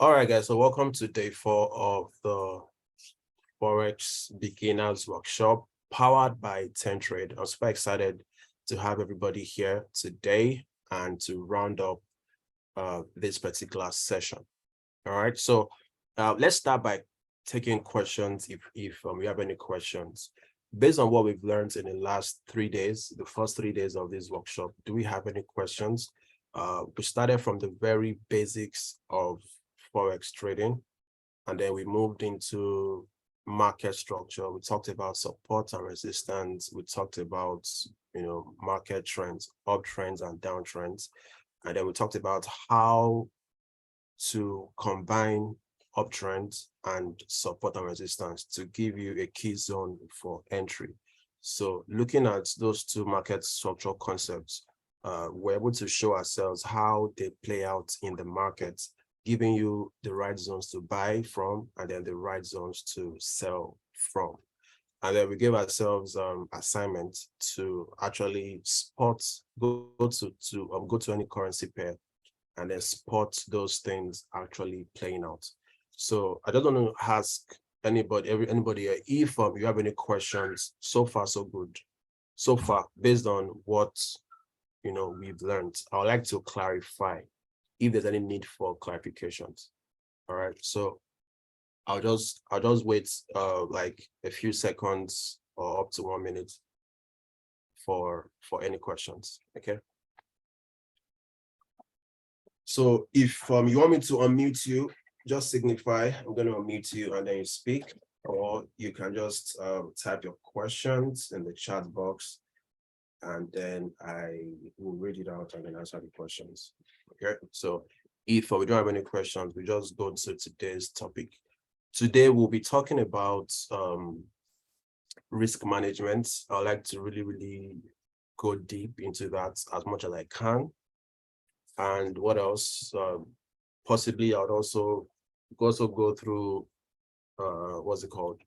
All right, guys, so welcome to day 4 of the Forex Beginners Workshop powered by 10 Trade. I'm super excited to have everybody here today and to round up this particular session. All right, so let's start by taking questions if we have any questions. Based on what we've learned in the last 3 days, the first 3 days of this workshop, do we have any questions? We started from the very basics of Forex trading, and then we moved into market structure. We talked about support and resistance. We talked about, market trends, uptrends and downtrends. And then we talked about how to combine uptrends and support and resistance to give you a key zone for entry. So looking at those two market structural concepts, we're able to show ourselves how they play out in the market, giving you the right zones to buy from and then the right zones to sell from. And then we gave ourselves assignment to actually go to any currency pair and then spot those things actually playing out. So I just want to ask anybody here, if you have any questions. So far so good. So far, based on what we've learned, I would like to clarify if there's any need for clarifications. All right, so I'll just wait like a few seconds or up to 1 minute for any questions. Okay. So if you want me to unmute you, just signify. I'm going to unmute you and then you speak, or you can just type your questions in the chat box, and then I will read it out and then answer the questions. Okay, so if we don't have any questions, we just go to today's topic. Today we'll be talking about risk management. I like to really go deep into that as much as I can. And what else? Possibly I would also go through what's it called?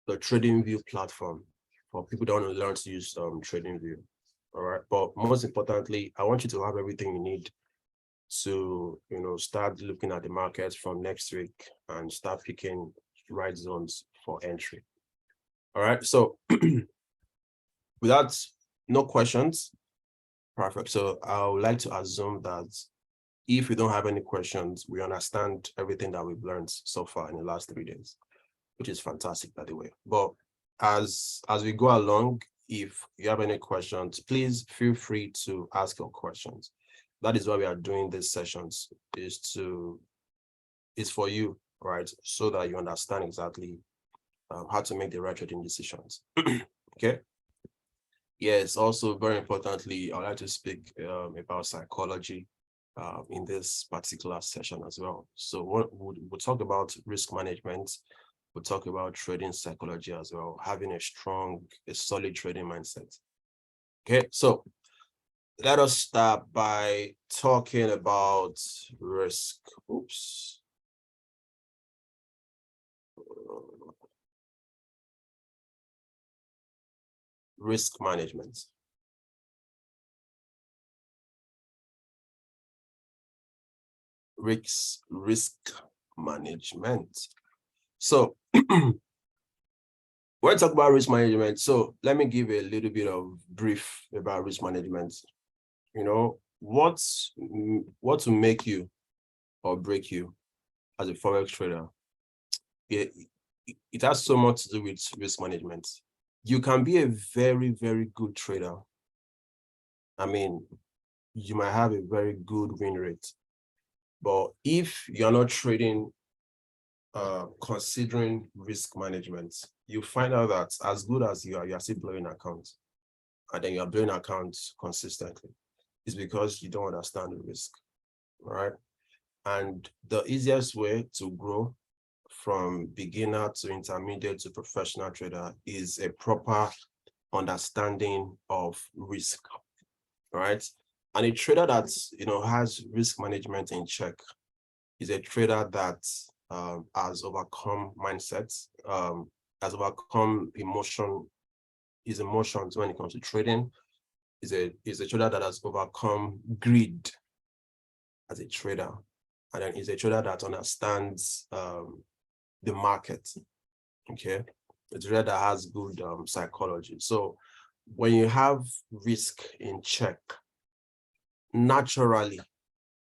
The TradingView platform for people that want to learn to use TradingView. All right, but most importantly, I want you to have everything you need to start looking at the markets from next week and start picking right zones for entry. All right, so without no questions, perfect. So I would like to assume that if we don't have any questions, we understand everything that we've learned so far in the last 3 days, which is fantastic, by the way. But as we go along, if you have any questions, please feel free to ask your questions. That is why we are doing these sessions, is for you, right? So that you understand exactly how to make the right trading decisions. Okay. Yes, also very importantly, I'd like to speak about psychology in this particular session as well. So we'll talk about risk management. We'll talk about trading psychology as well, having a solid trading mindset. Okay, so let us start by talking about risk. Oops. Risk management. Risk management. So when I talk about risk management, so let me give a little bit of brief about risk management. What to make you or break you as a Forex trader? It has so much to do with risk management. You can be a very, very good trader. I mean, you might have a very good win rate, but if you're not trading considering risk management, you find out that as good as you are still blowing accounts, and then you're blowing accounts consistently. It's because you don't understand the risk, right? And the easiest way to grow from beginner to intermediate to professional trader is a proper understanding of risk, right? And a trader that has risk management in check is a trader that has overcome mindsets, has overcome his emotions when it comes to trading. Is a trader that has overcome greed as a trader. and then is a trader that understands the market. Okay, it's a trader that has good psychology. So when you have risk in check, naturally,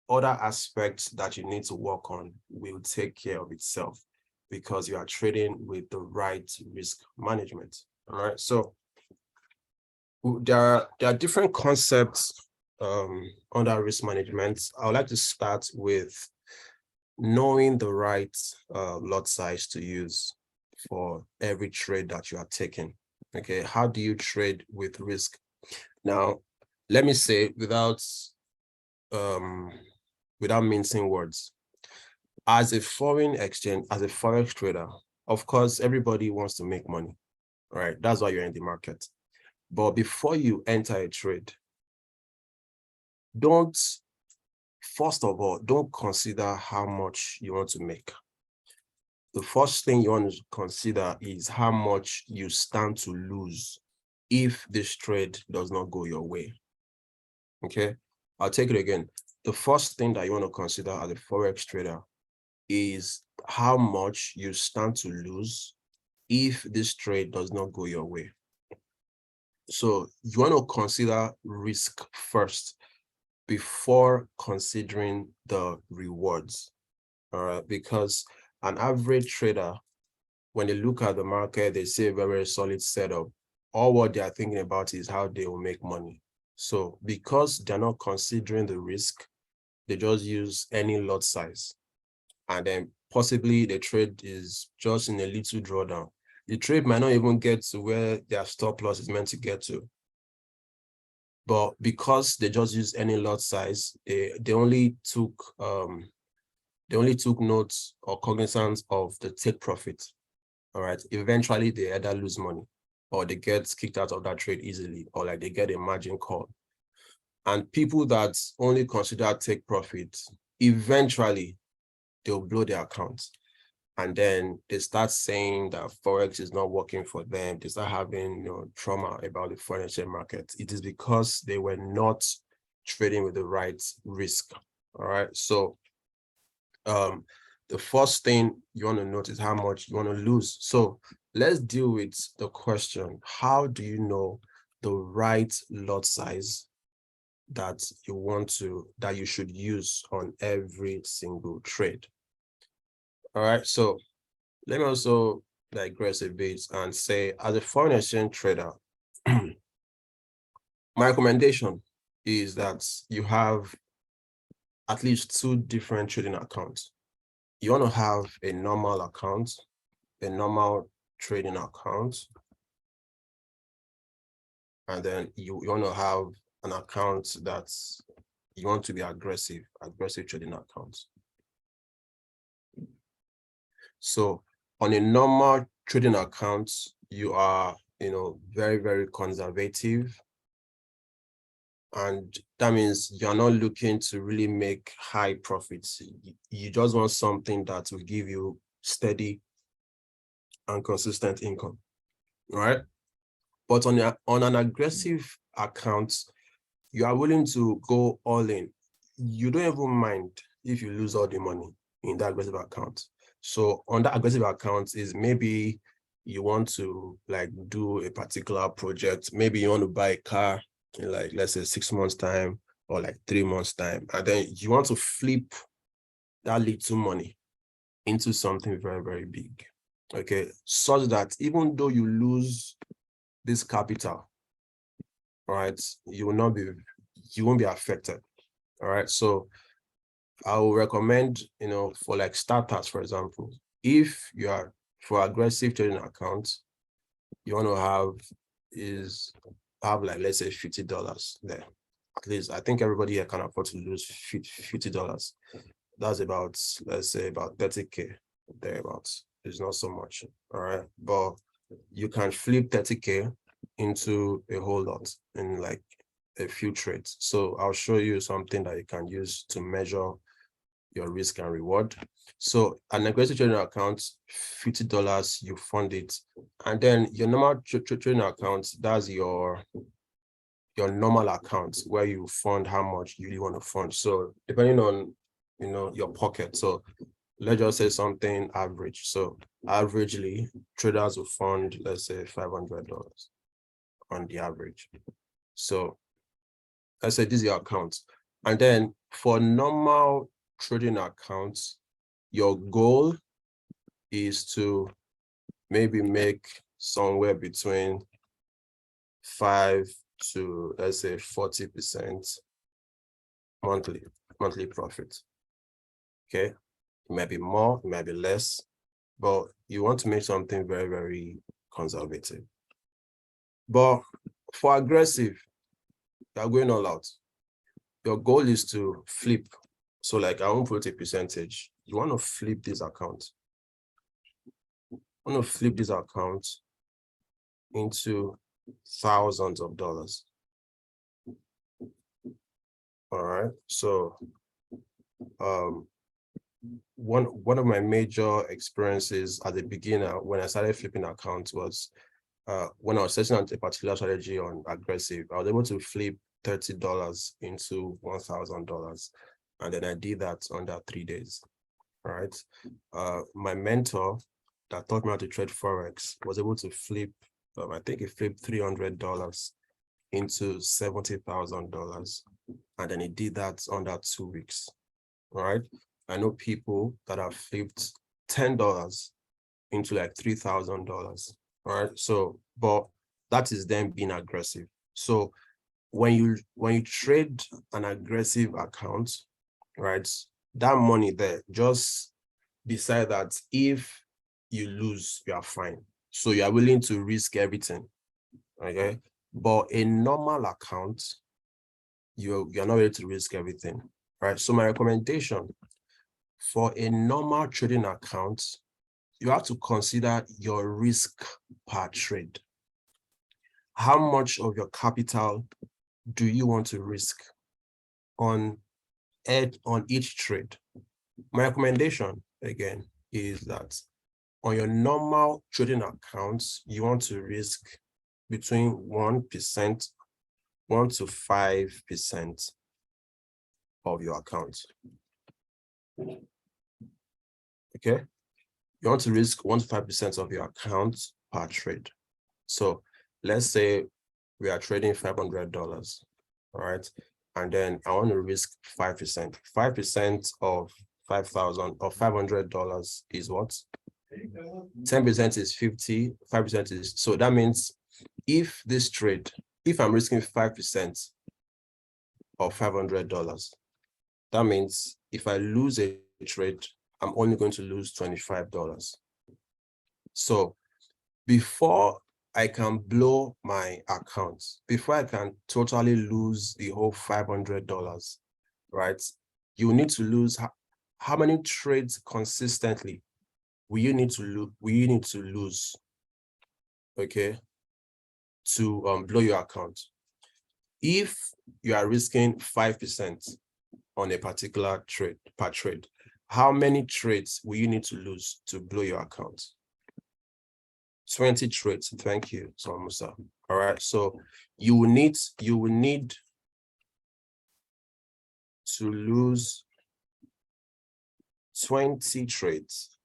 other aspects that you need to work on will take care of itself because you are trading with the right risk management. All right. So there are different concepts under risk management. I would like to start with knowing the right lot size to use for every trade that you are taking. Okay, how do you trade with risk? Now, let me say without mincing words, as a foreign exchange, as a Forex trader, of course, everybody wants to make money, right? That's why you're in the market. But before you enter a trade, first of all, don't consider how much you want to make. The first thing you want to consider is how much you stand to lose if this trade does not go your way. Okay, I'll take it again. The first thing that you want to consider as a Forex trader is how much you stand to lose if this trade does not go your way. So you want to consider risk first before considering the rewards. All right, because an average trader, when they look at the market, they see a very solid setup. All what they are thinking about is how they will make money. So because they're not considering the risk, they just use any lot size. And then possibly the trade is just in a little drawdown. The trade might not even get to where their stop loss is meant to get to. But because they just use any lot size, they only took notes or cognizance of the take profit. All right. Eventually they either lose money or they get kicked out of that trade easily, or like they get a margin call. And people that only consider take profit, eventually they'll blow their accounts. And then they start saying that Forex is not working for them. They start having trauma about the foreign exchange market. It is because they were not trading with the right risk. All right. So the first thing you want to note is how much you want to lose. So let's deal with the question: how do you know the right lot size that you should use on every single trade? All right. So let me also digress a bit and say, as a foreign exchange trader, my recommendation is that you have at least 2 different trading accounts. You want to have a normal account, a normal trading account, and then you want to have an account that you want to be aggressive trading account. So on a normal trading account, you are, very, very conservative. And that means you're not looking to really make high profits. You just want something that will give you steady and consistent income, right? But on an aggressive account, you are willing to go all in. You don't even mind if you lose all the money in that aggressive account. So on that aggressive account is maybe you want to do a particular project. Maybe you want to buy a car in let's say 6 months time or 3 months time. And then you want to flip that little money into something very, very big. Okay. Such that even though you lose this capital, right, you won't be affected. All right. So I will recommend, for starters, for example, if you are for aggressive trading accounts, you want to have let's say $50 there. At least I think everybody here can afford to lose $50. That's about, let's say, about 30K thereabouts. It's not so much. All right. But you can flip 30K into a whole lot in a few trades. So I'll show you something that you can use to measure your risk and reward. So an aggressive trading account, $50, you fund it. And then your normal trading account, that's your normal account where you fund how much you really want to fund. So depending on your pocket. So let's just say something average. So averagely, traders will fund, let's say $500 on the average. So let's say this is your account. And then for normal trading accounts, your goal is to maybe make somewhere between 5 to, let's say, 40% monthly profit. Okay, it might be more, it might be less, but you want to make something very, very conservative. But for aggressive, you're going all out. Your goal is to flip. So like, I won't put a percentage. You want to flip this account. You want to flip this account into thousands of dollars. All right. So one of my major experiences as a beginner when I started flipping accounts was when I was setting out a particular strategy on aggressive. I was able to flip $30 into $1,000, and then I did that under 3 days. All right. My mentor that taught me how to trade Forex was able to flip, I think he flipped $300 into $70,000, and then he did that under 2 weeks. All right. I know people that have flipped $10 into like $3,000. All right. So, but that is them being aggressive. So when you trade an aggressive account, right, that money there, just decide that if you lose, you are fine. So you are willing to risk everything. Okay. But a normal account, you're not ready to risk everything. Right. So my recommendation for a normal trading account, you have to consider your risk per trade. How much of your capital do you want to risk on each trade? My recommendation, again, is that on your normal trading accounts, you want to risk between 1% to 5% of your account. Okay, you want to risk 1 to 5% of your account per trade. So let's say we are trading $500, all right, and then I want to risk 5%. 5% of 5,000 or $500 is what? 10% is 50. 5% is, so that means if this trade, if I'm risking 5% of $500, that means if I lose a trade, I'm only going to lose $25. So before I can blow my account, before I can totally lose the whole $500, right? You need to lose how many trades consistently will you need to lose, okay, to blow your account. If you are risking 5% on a particular trade per trade, how many trades will you need to lose to blow your account? 20 trades. Thank you, so Musa. All right. So you will need to lose 20 trades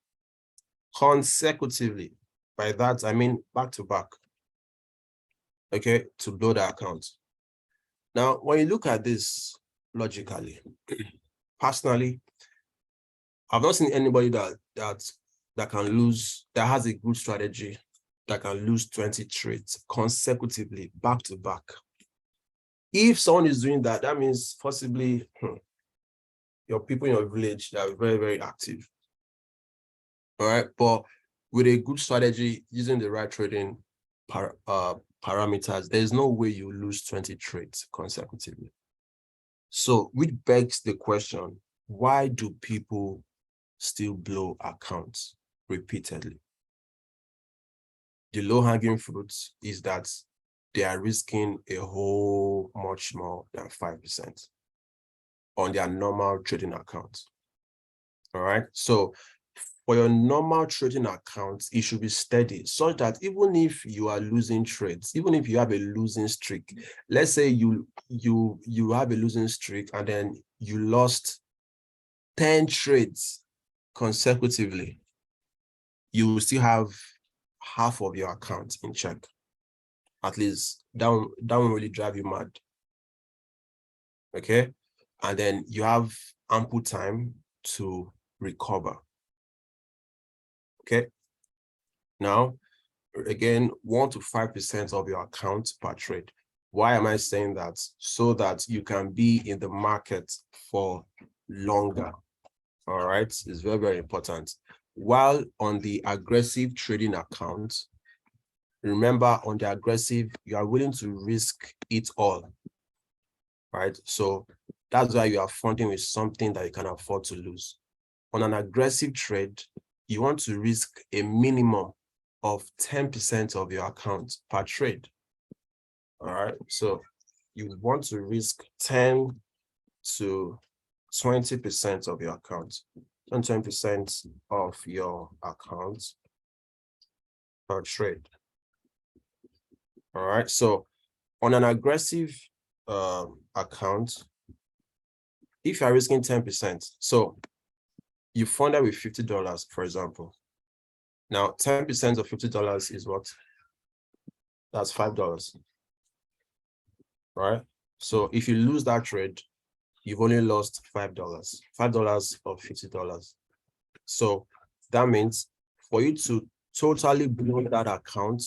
consecutively. By that, I mean back to back. Okay, to blow the account. Now, when you look at this logically, personally, I've not seen anybody that can lose, that has a good strategy, that can lose 20 trades consecutively, back to back. If someone is doing that, that means possibly your people in your village that are very, very active. All right, but with a good strategy, using the right trading parameters, there's no way you lose 20 trades consecutively. So which begs the question, why do people still blow accounts repeatedly? The low-hanging fruit is that they are risking a whole much more than 5% on their normal trading account. All right. So for your normal trading account, it should be steady, such that even if you are losing trades, even if you have a losing streak, let's say you have a losing streak and then you lost 10 trades consecutively, you will still have half of your account in check. At least that won't really drive you mad. Okay. And then you have ample time to recover. Okay. Now, again, 1 to 5% of your account per trade. Why am I saying that? So that you can be in the market for longer. All right. It's very, very important. While on the aggressive trading account, remember, on the aggressive, you are willing to risk it all. Right. So that's why you are fronting with something that you can afford to lose. On an aggressive trade, you want to risk a minimum of 10% of your account per trade. All right. So you want to risk 10 to 20% of your account, 20% of your account per trade. All right. So on an aggressive account, if you're risking 10%, so you funded with $50, for example. Now, 10% of $50 is what? That's $5. Right? So if you lose that trade, you've only lost $5. $5 of $50. So that means for you to totally blow that account,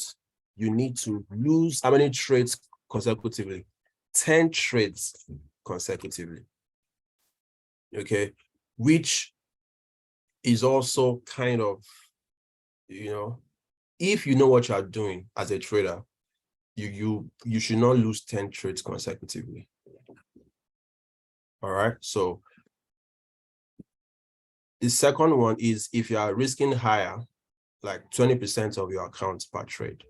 you need to lose how many trades consecutively? 10 trades consecutively. Okay, which is also kind of, if you know what you are doing as a trader, you should not lose 10 trades consecutively. All right. So the second one is if you are risking higher, like 20% of your account per trade.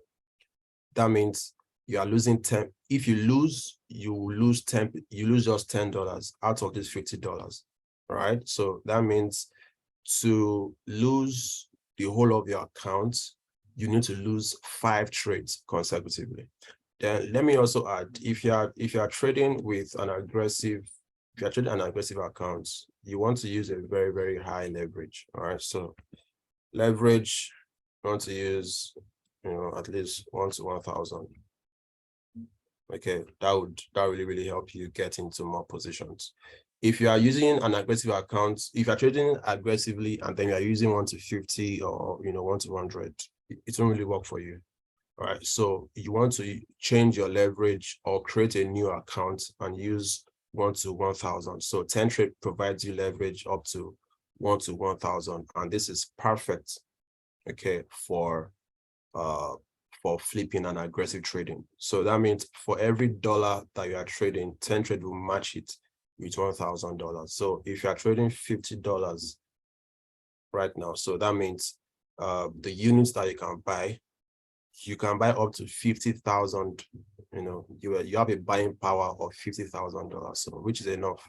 That means you are losing 10. If you lose, you lose 10, you lose just $10 out of this $50. Right. So that means to lose the whole of your account, you need to lose 5 trades consecutively. Then let me also add, if you are trading with an aggressive, if you're trading an aggressive account, you want to use a very, very high leverage. All right. So leverage, you want to use, at least 1 to 1,000. Okay, that really, really help you get into more positions. If you are using an aggressive account, if you're trading aggressively and then you are using 1 to 50 or 1 to 100, it won't really work for you. All right. So you want to change your leverage or create a new account and use 1 to 1,000. So 10 trade provides you leverage up to 1 to 1,000, and this is perfect. Okay, for flipping and aggressive trading. So that means for every dollar that you are trading, 10 trade will match it with $1,000. So if you are trading $50 right now, so that means the units that you can buy up to 50,000. You have a buying power of $50,000, so which is enough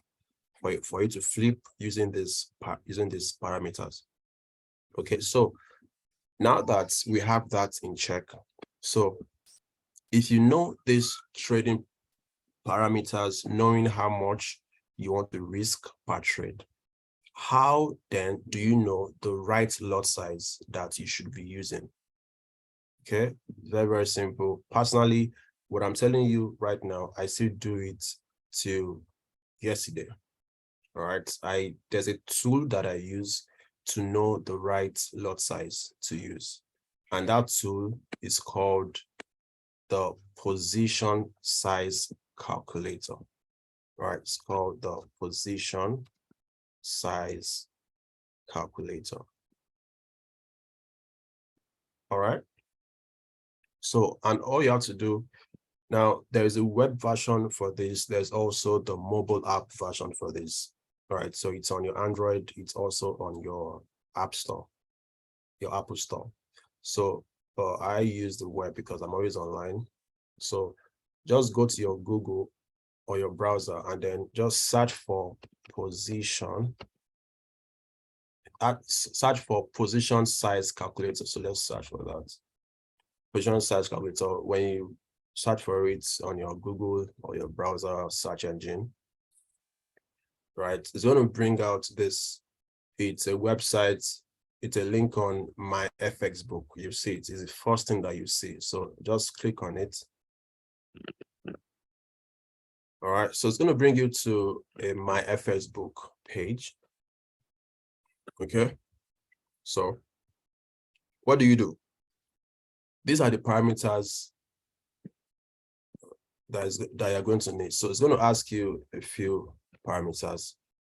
for you to flip using these parameters. Okay, so now that we have that in check, so if you know these trading parameters, knowing how much you want to risk per trade, how then do you know the right lot size that you should be using? Okay, very, very simple. Personally, what I'm telling you right now, I still do it till yesterday. All right, there's a tool that I use to know the right lot size to use, and that tool is called the position size calculator. Right, it's called the position size calculator. All right. So, and all you have to do now, there is a web version for this. There's also the mobile app version for this. All right. So it's on your Android. It's also on your App Store, your Apple Store. So I use the web because I'm always online. So just go to your Google or your browser and then just search for position. Search for position size calculator. So let's search for that. Position size calculator. When you search for it on your Google or your browser search engine, right, it's going to bring out this It's a website. It's a link on my FX book. You see it is the first thing that you see. So just click on it. All right. So it's going to bring you to a my FX book page. Okay. So what do? These are the parameters that you're going to need. So it's going to ask you a few parameters.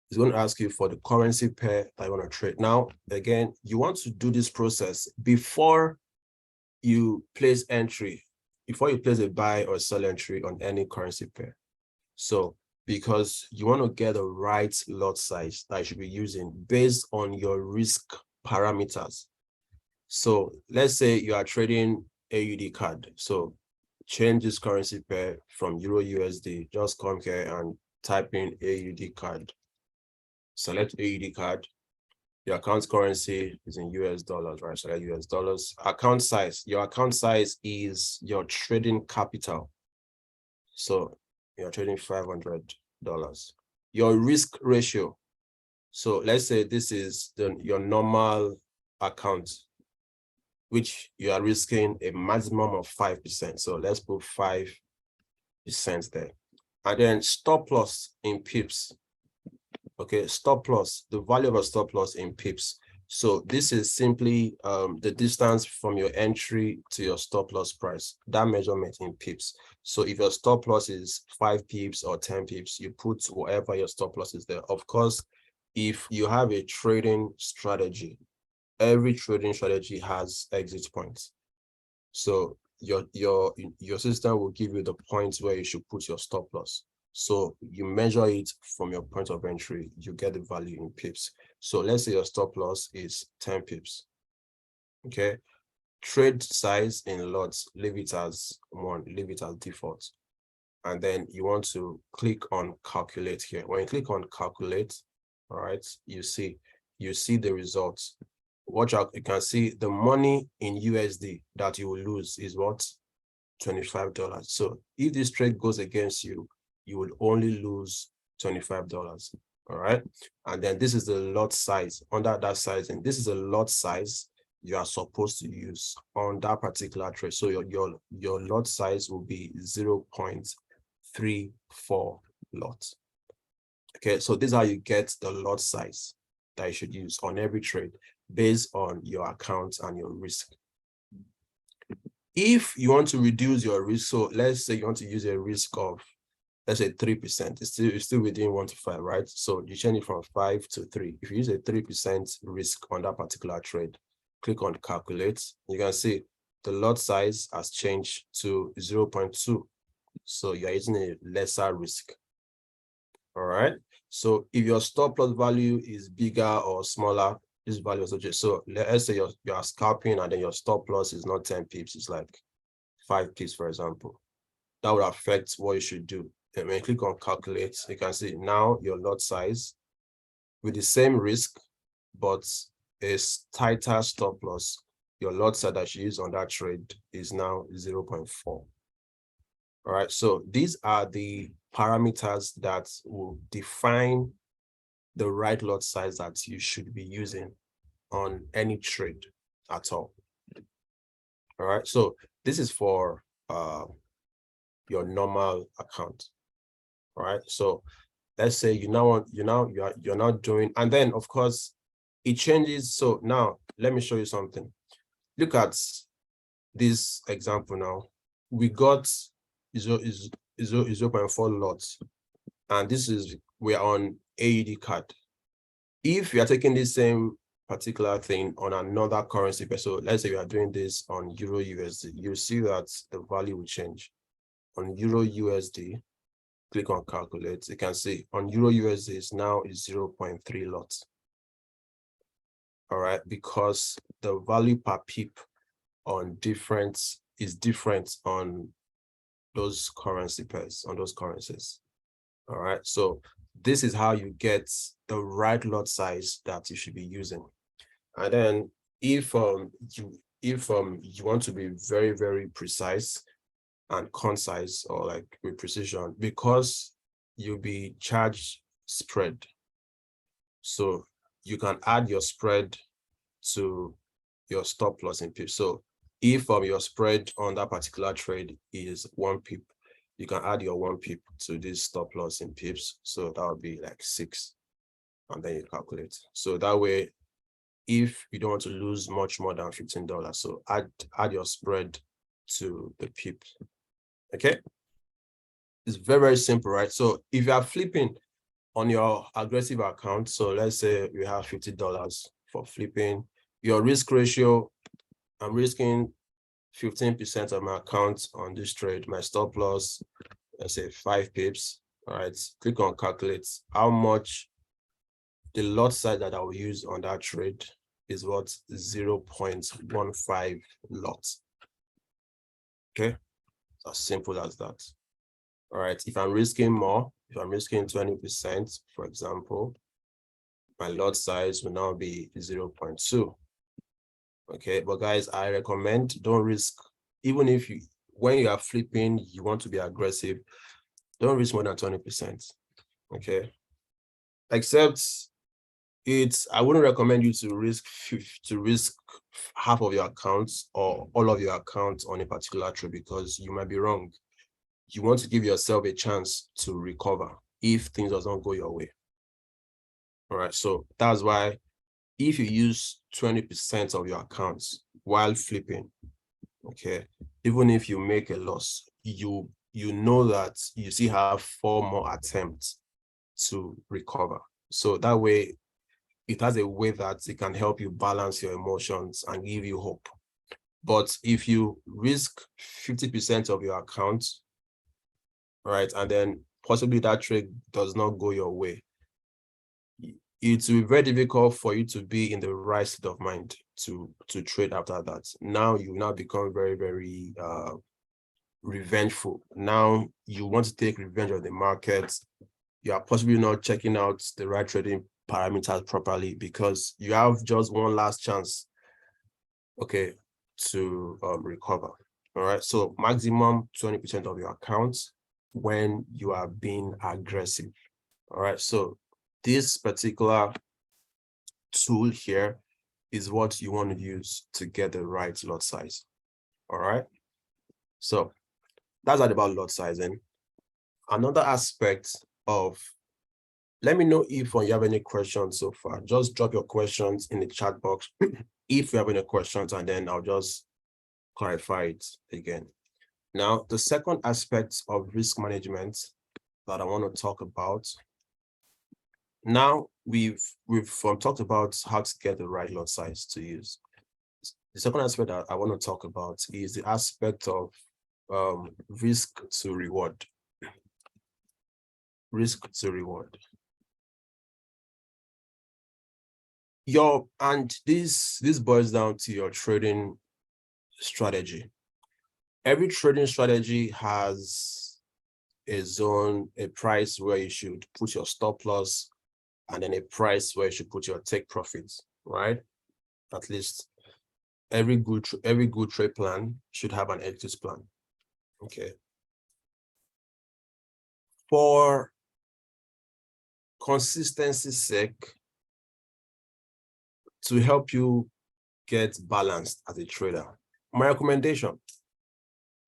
It's going to ask you for the currency pair that you want to trade. Now, again, you want to do this process before you place entry, before you place a buy or sell entry on any currency pair. So because you want to get the right lot size that you should be using based on your risk parameters. So let's say you are trading AUD card. So change this currency pair from Euro USD. Just come here and type in AUD card. Select AUD card. Your account currency is in US dollars, right? Select US dollars. Account size. Your account size is your trading capital. So you're trading $500. Your risk ratio. So let's say this is your normal account, which you are risking a maximum of 5%. So let's put 5% there. And then stop loss in pips. Okay, stop loss, the value of a stop loss in pips. So this is simply the distance from your entry to your stop loss price, that measurement in pips. So if your stop loss is 5 pips or 10 pips, you put whatever your stop loss is there. Of course, if you have a trading strategy, every trading strategy has exit points. So your system will give you the points where you should put your stop loss. So you measure it from your point of entry, you get the value in pips. So let's say your stop loss is 10 pips. Okay. Trade size in lots, leave it as 1, leave it as default. And then you want to click on calculate here. When you click on calculate, all right, you see the results. Watch out, you can see the money in USD that you will lose is what? $25. So if this trade goes against you, you will only lose $25. All right. And then this is the lot size. Under that size, and this is a lot size you are supposed to use on that particular trade. So your lot size will be 0.34 lots. Okay, so this is how you get the lot size that you should use on every trade based on your account and your risk. If you want to reduce your risk, so let's say you want to use a risk of, let's say 3%, it's still within 1 to 5, right? So you change it from 5 to 3. If you use a 3% risk on that particular trade, click on calculate. You can see the lot size has changed to 0.2. So you're using a lesser risk. All right. So if your stop loss value is bigger or smaller, this value is okay. So let's say you're scalping and then your stop loss is not 10 pips, it's like 5 pips, for example. That would affect what you should do. And when you click on calculate, you can see now your lot size with the same risk, but a tighter stop loss, your lot size that you use on that trade is now 0.4. All right, so these are the parameters that will define the right lot size that you should be using on any trade at all. All right, so this is for your normal account. All right, so let's say you're not doing, and then of course it changes. So now let me show you something. Look at this example now. We got 0.4 lots, and this is, we're on AUD card. If you are taking the same particular thing on another currency, so let's say you are doing this on Euro USD, you see that the value will change. On Euro USD, click on calculate, you can see on Euro USD is now 0.3 lots. All right, because the value per pip is different on those currency pairs, on those currencies. All right, so this is how you get the right lot size that you should be using. And then if you want to be very, very precise and concise, or like with precision, because you'll be charged spread. So you can add your spread to your stop loss in pips. So if your spread on that particular trade is 1 pip, you can add your 1 pip to this stop loss in pips. So that would be like 6, and then you calculate. So that way, if you don't want to lose much more than $15, so add your spread to the pip. Okay, it's very, very simple, right? So if you are flipping on your aggressive account, so let's say you have $50 for flipping, your risk ratio, I'm risking 15% of my account on this trade. My stop loss, let's say 5 pips. All right, click on calculate. How much the lot size that I will use on that trade is what? 0.15 lots. Okay, it's as simple as that. All right, if I'm risking more, if I'm risking 20%, for example, my lot size will now be 0.2. Okay, but guys, I recommend don't risk, even if when you are flipping, you want to be aggressive, don't risk more than 20%. Okay, except I wouldn't recommend you to risk half of your accounts or all of your accounts on a particular trade, because you might be wrong. You want to give yourself a chance to recover if things doesn't go your way. All right, so that's why if you use 20% of your accounts while flipping, okay, even if you make a loss, you know that you still have 4 more attempts to recover. So that way, it has a way that it can help you balance your emotions and give you hope. But if you risk 50% of your account, right, and then possibly that trade does not go your way, it will be very difficult for you to be in the right state of mind to trade after that. Now you now become very, very revengeful. Now you want to take revenge of the market. You are possibly not checking out the right trading parameters properly because you have just one last chance, okay, to recover. All right, so maximum 20% of your accounts when you are being aggressive. All right, so this particular tool here is what you want to use to get the right lot size. All right, so that's all about lot sizing. Another aspect of, let me know if you have any questions so far. Just drop your questions in the chat box if you have any questions, and then I'll just clarify it again. Now, the second aspect of risk management that I want to talk about. Now we've talked about how to get the right lot size to use. The second aspect that I want to talk about is the aspect of risk to reward. Risk to reward. This boils down to your trading strategy. Every trading strategy has a zone, a price where you should put your stop loss, and then a price where you should put your take profits, right? At least every good trade plan should have an exit plan. Okay. For consistency's sake, to help you get balanced as a trader, my recommendation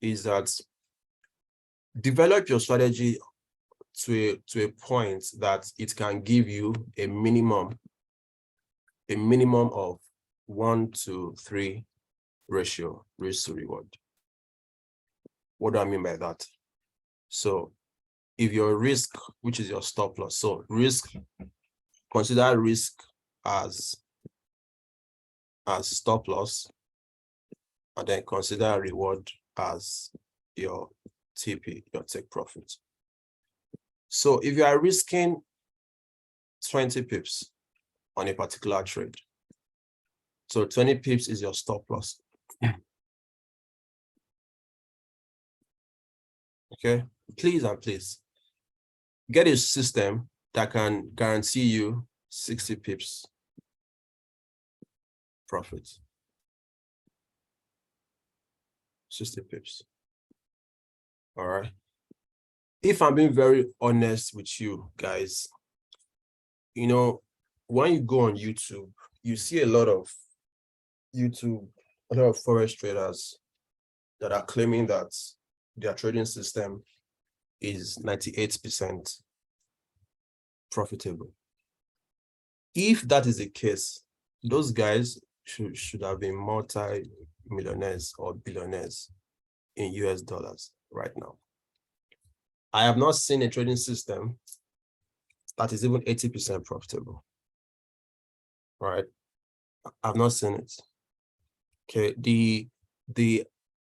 is that develop your strategy to a point that it can give you a minimum of 1-to-3 ratio, risk to reward. What do I mean by that? So if your risk, which is your stop loss, so consider risk as stop loss, and then consider reward as your TP, your take profit. So if you are risking 20 pips on a particular trade, so 20 pips is your stop loss. Okay, please get a system that can guarantee you 60 pips profit. 60 pips. All right. If I'm being very honest with you guys, when you go on YouTube, you see a lot of Forex traders that are claiming that their trading system is 98% profitable. If that is the case, those guys should have been multi-millionaires or billionaires in US dollars right now. I have not seen a trading system that is even 80% profitable. Right? I've not seen it. Okay,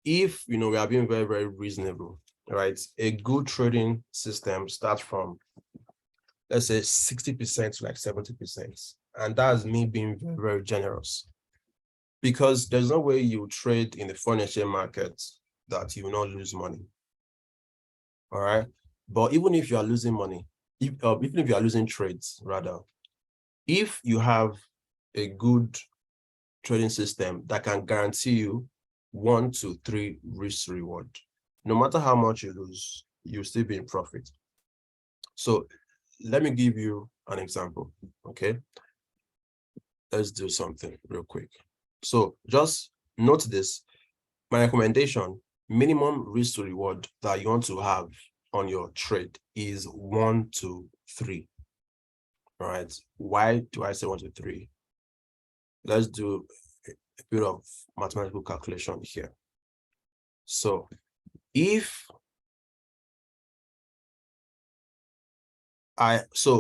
if we are being very, very reasonable, right? A good trading system starts from, let's say, 60% to like 70%. And that's me being very, very generous. Because there's no way you trade in the foreign exchange market that you will not lose money. All right. But even if you are losing money, even if you are losing trades, rather, if you have a good trading system that can guarantee you 1 to 3 risk reward, no matter how much you lose, you'll still be in profit. So let me give you an example. Okay, let's do something real quick. So just note this. My recommendation, minimum risk to reward that you want to have on your trade is 1 to 3. All right. Why do I say 1 to 3? Let's do a bit of mathematical calculation here. So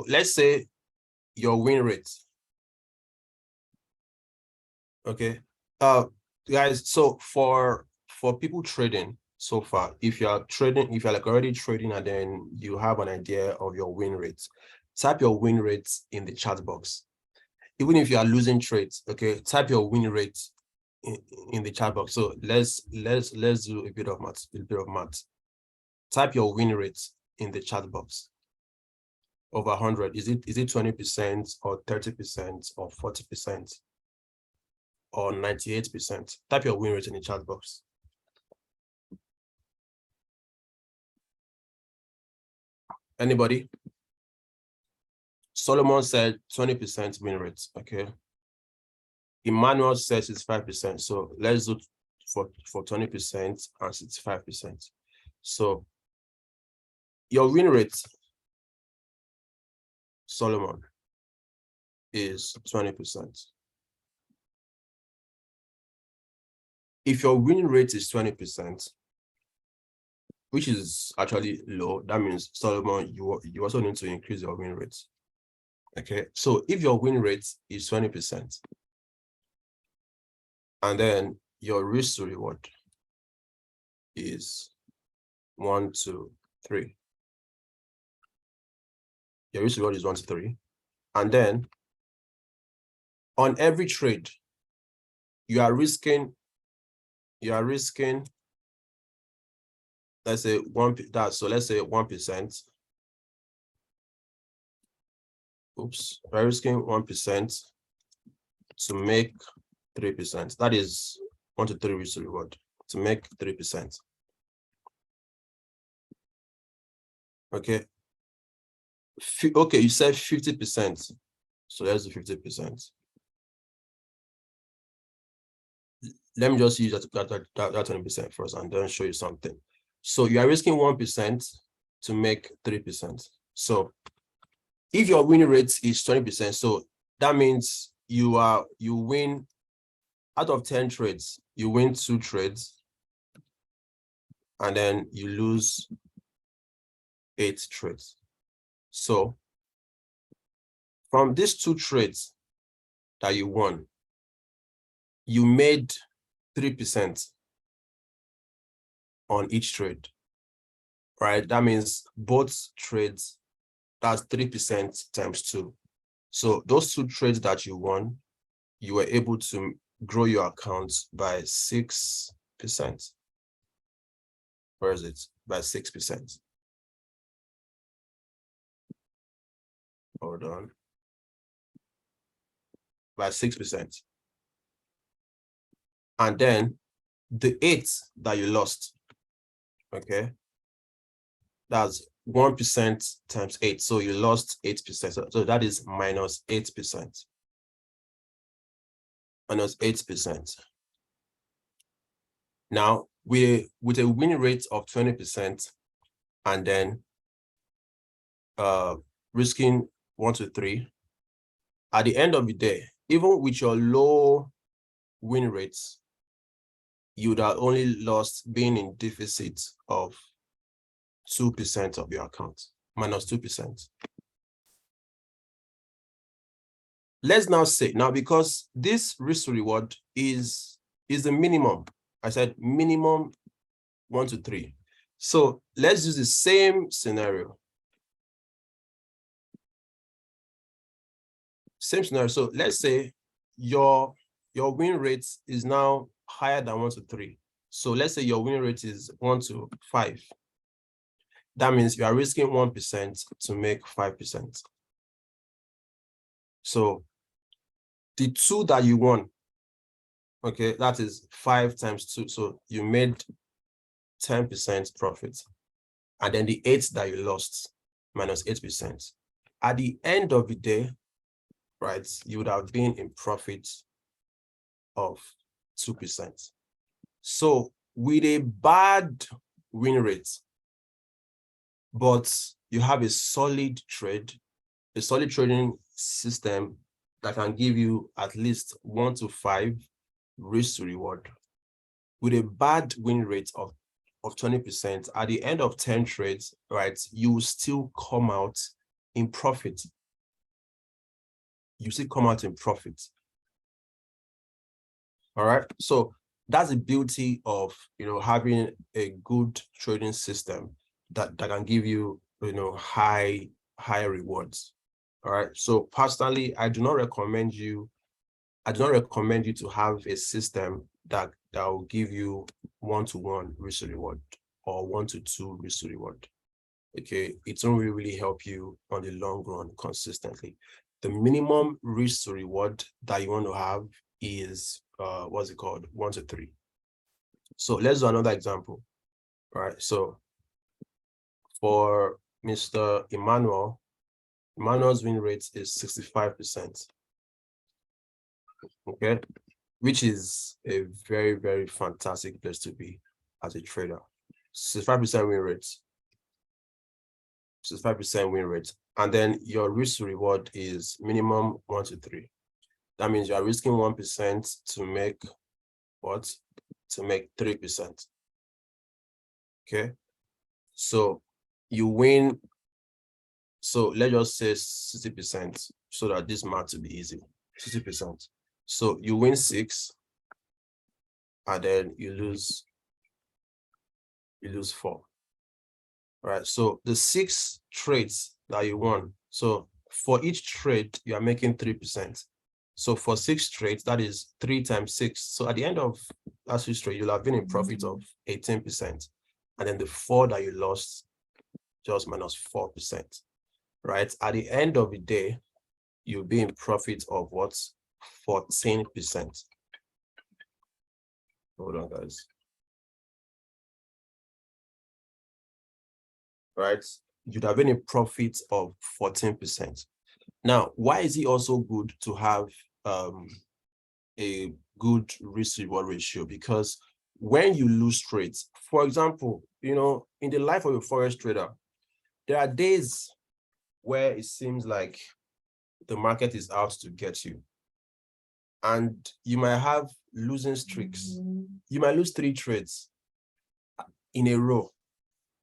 let's say your win rate. Okay. Guys, so for people trading so far, if you're like already trading and then you have an idea of your win rate, type your win rates in the chat box. Even if you are losing trades, okay, type your win rate in the chat box. So let's do a bit of math. Type your win rate in the chat box. Over 100, is it 20% or 30% or 40% or 98%? Type your win rate in the chat box. Anybody? Solomon said 20% win rate. Okay. Emmanuel says it's 5%. So let's do for 20% and 65%. So your win rate, Solomon, is 20%. If your win rate is 20%, which is actually low, that means, Solomon, you also need to increase your win rate. Okay, so if your win rate is 20%, and then your risk to reward is 1 to 3. Your risk to reward is 1 to 3. And then on every trade, you are risking, let's say let's say 1%. Oops, we're risking 1% to make 3%. That is 1 to 3 risk to reward to make 3%. Okay. Okay, you said 50%. So let's do 50%. Let me just use that 20% first and then show you something. So you are risking 1% to make 3%. So if your win rate is 20%, so that means you win out of 10 trades, you win 2 trades, and then you lose 8 trades. So from these 2 trades that you won, you made 3% on each trade, right? That means both trades, that's 3% times 2. So those 2 trades that you won, you were able to grow your account by 6%. Where is it? By 6%. Hold on. By 6%. And then the 8 that you lost, okay, that's 1% times 8. So you lost 8%. So that is minus 8%. Minus 8%. Now, with a win rate of 20% and then risking 1 to 3, at the end of the day, even with your low win rates, you would have only lost being in deficit of 2% of your account, minus 2%. Let's now say, now because this risk to reward is the minimum, I said minimum 1 to 3. So let's use the same scenario. Same scenario. So let's say your win rate is now higher than 1 to 3. So let's say your win rate is 1 to 5. That means you are risking 1% to make 5%. So the 2 that you won, okay, that is 5 times 2. So you made 10% profit. And then the 8 that you lost, minus 8%. At the end of the day, right, you would have been in profit of 2%. So with a bad win rate, but you have a solid trading system that can give you at least 1 to 5 risk to reward. With a bad win rate of 20%, at the end of 10 trades, right, you will still come out in profit. You still come out in profit. All right. So that's the beauty of, having a good trading system that can give you, high rewards. All right. So personally, I do not recommend you to have a system that will give you 1-to-1 risk to reward or 1-to-2 risk to reward. Okay, it won't really help you on the long run consistently. The minimum risk to reward that you want to have is 1 to 3. So let's do another example. All right. So for Mr. Emmanuel's win rate is 65%. Okay, which is a very, very fantastic place to be as a trader. 65% win rate. 65% win rate. And then your risk to reward is minimum 1 to 3. That means you are risking 1% to make what? To make 3%. Okay. So you win. So let's just say 60% so that this math will be easy. 60%. So you win 6 and then you lose 4. All right. So the 6 trades that you won. So for each trade, you are making 3%. So for 6 trades, that is 3 times 6. So at the end of that 6 trade, you'll have been in profit of 18%. And then the 4 that you lost, just minus 4%. Right? At the end of the day, you'll be in profit of what? 14%. Hold on, guys. Right? You'd have been in profit of 14%. Now, why is it also good to have a good risk reward ratio? Because when you lose trades, for example, in the life of a forex trader, there are days where it seems like the market is out to get you. And you might have losing streaks. You might lose 3 trades in a row.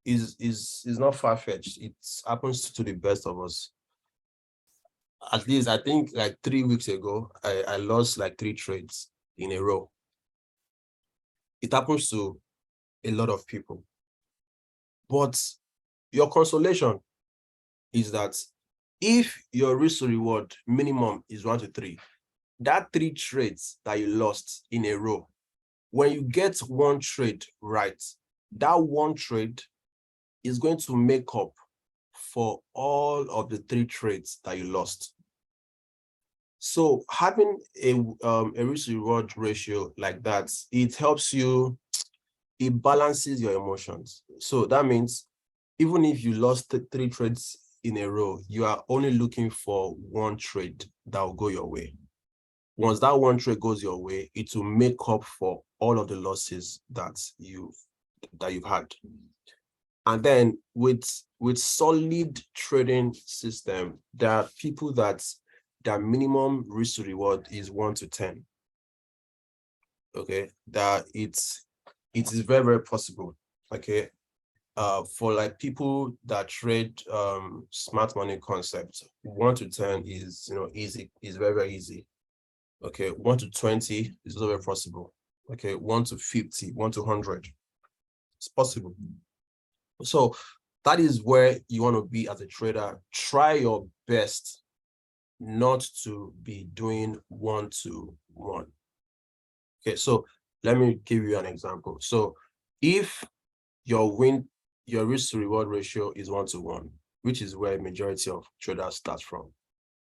Is not far-fetched. It happens to the best of us. At least I think like 3 weeks ago, I lost like 3 trades in a row. It happens to a lot of people. But your consolation is that if your risk to reward minimum is 1 to 3, that 3 trades that you lost in a row, when you get 1 trade right, that 1 trade is going to make up for all of the 3 trades that you lost. So having a risk reward ratio like that, it helps you, it balances your emotions. So that means even if you lost three trades in a row, you are only looking for one trade that will go your way. Once that one trade goes your way, it will make up for all of the losses that you've had. And then with solid trading system, there are people that their minimum risk to reward is 1 to 10. Okay, that it is very, very possible. Okay, for like people that trade smart money concepts, 1 to 10 is easy, is very, very easy. Okay, 1 to 20 is also very possible. Okay, 1 to 50, 1 to 100, it's possible. So that is where you want to be as a trader. Try your best not to be doing 1 to 1. Okay, so let me give you an example. So if your risk to reward ratio is 1 to 1, which is where majority of traders start from,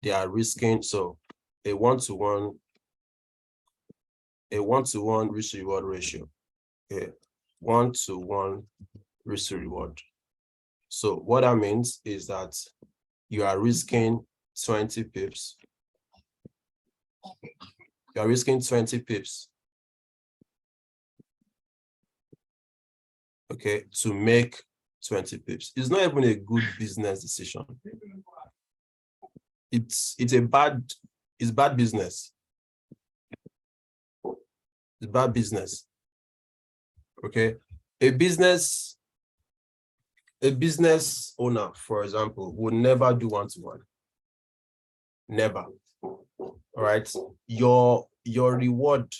they are risking, so a 1 to 1 risk to reward ratio. Okay, 1 to 1 risk to reward. So what that means is that you are risking 20 pips. You are risking 20 pips. Okay, to make 20 pips. It's not even a good business decision. It's bad business. It's bad business. Okay. A business owner, for example, would never do 1 to 1. Never. All right. Your reward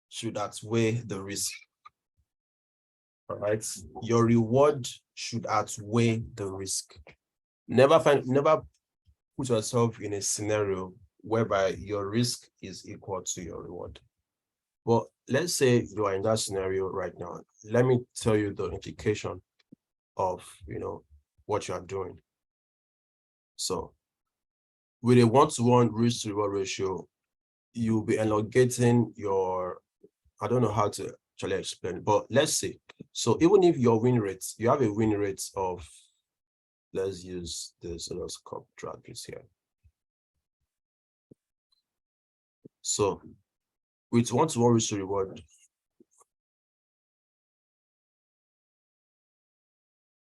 should outweigh the risk. All right. Your reward should outweigh the risk. Never put yourself in a scenario whereby your risk is equal to your reward. Well, let's say you are in that scenario right now. Let me tell you the implication of what you are doing. So with a 1 to 1 risk to reward ratio, you'll be elongating your, I don't know how to actually explain, but let's say, so even if your win rate, you have a win rate of, let's use this, let's drag this here. So with 1 to 1 risk to reward,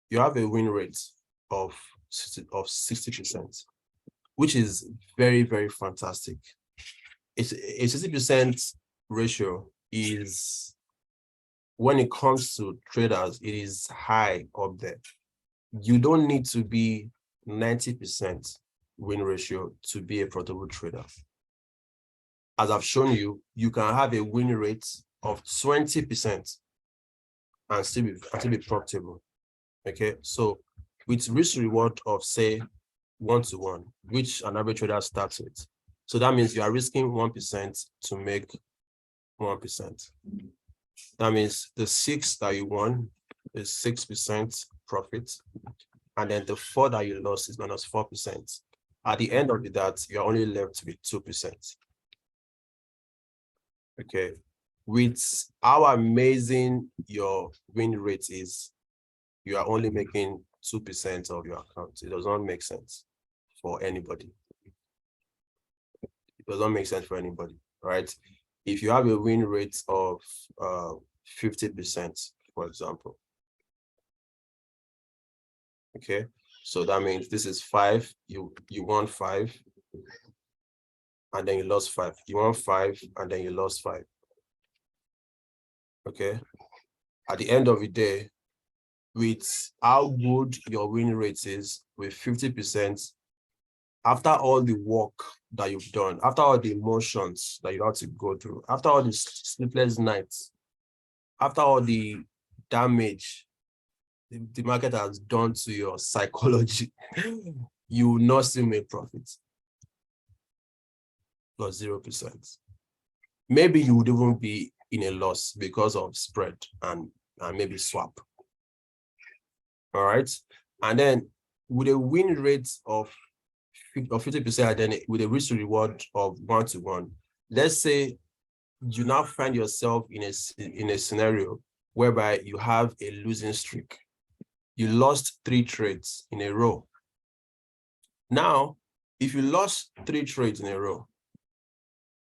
you have a win rate of 60%, which is very, very fantastic. It's a 60% ratio is, when it comes to traders, it is high up there. You don't need to be 90% win ratio to be a profitable trader. As I've shown you, you can have a win rate of 20% and still be profitable. Okay, so with risk reward of say 1 to 1, which an average trader starts with. So that means you are risking 1% to make 1%. That means the 6 that you won is 6% profit, and then the 4 that you lost is minus 4%. At the end of that, you're only left with 2%. Okay, with how amazing your win rate is, you are only making 2% of your account. It does not make sense for anybody. It does not make sense for anybody, right? If you have a win rate of 50%, for example, okay, so that means this is 5. You won 5, and then you lost 5. You won 5, and then you lost 5. Okay, at the end of the day, with how good your win rate is, with 50%, after all the work that you've done, after all the emotions that you have to go through, after all the sleepless nights, after all the damage the market has done to your psychology, you will not still make profits. Plus 0%. Maybe you would even be in a loss because of spread and maybe swap. All right. And then with a win rate of 50%, and then with a risk to reward of 1 to 1, let's say you now find yourself in a scenario whereby you have a losing streak. You lost 3 trades in a row. Now, if you lost 3 trades in a row,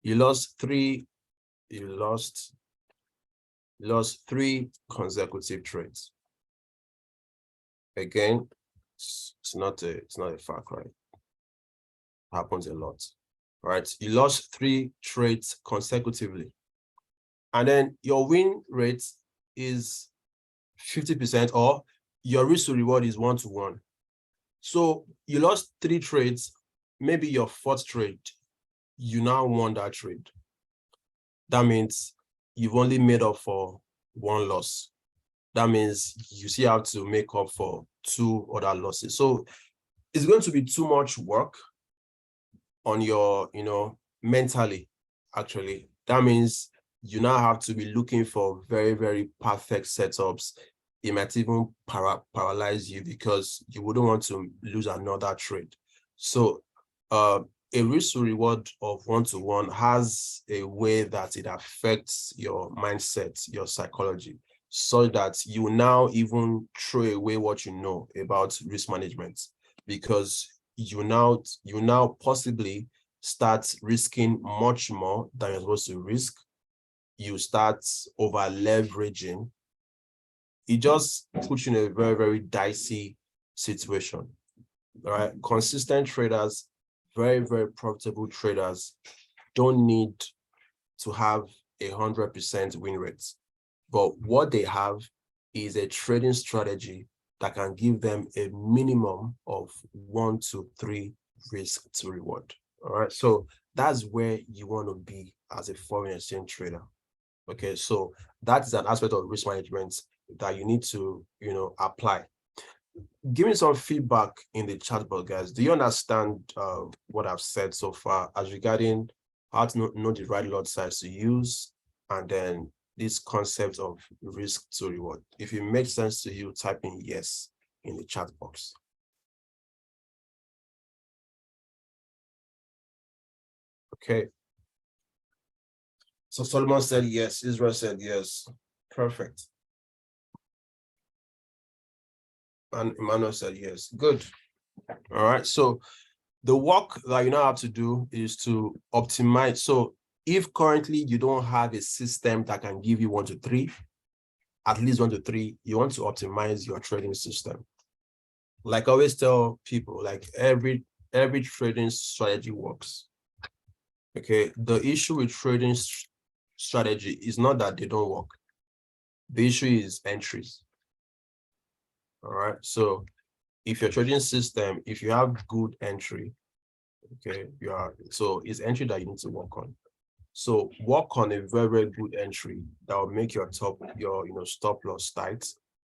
you lost 3 consecutive trades. Again, it's not a far cry. It happens a lot. Right? You lost 3 trades consecutively. And then your win rate is 50%, or your risk to reward is 1-to-1. So you lost 3 trades, maybe your 4th trade, you now won that trade. That means you've only made up for 1 loss. That means you still have to make up for 2 other losses. So it's going to be too much work on your, mentally, actually. That means you now have to be looking for very, very perfect setups. It might even paralyze you because you wouldn't want to lose another trade. So a risk to reward of 1-to-1 has a way that it affects your mindset, your psychology, so that you now even throw away what you know about risk management, because you now possibly start risking much more than you're supposed to risk. You start over leveraging. It just puts you in a very, very dicey situation. All right. Consistent traders, very, very profitable traders, don't need to have 100% win rates. But what they have is a trading strategy that can give them a minimum of 1 to 3 risk to reward. All right. So that's where you want to be as a foreign exchange trader. Okay. So that is an aspect of risk management that you need to, apply. Give me some feedback in the chat box, guys. Do you understand what I've said so far as regarding how to know the right lot size to use, and then this concept of risk to reward? If it makes sense to you, type in yes in the chat box. Okay. So Solomon said yes. Israel said yes. Perfect. And Emmanuel said yes. Good. All right. So the work that you now have to do is to optimize. So if currently you don't have a system that can give you 1 to 3, at least 1 to 3, you want to optimize your trading system. Like I always tell people, like every trading strategy works. Okay. The issue with trading strategy is not that they don't work. The issue is entries. All right. So if your trading system, if you have good entry, okay, so it's entry that you need to work on. So work on a very, very good entry that will make your stop loss tight,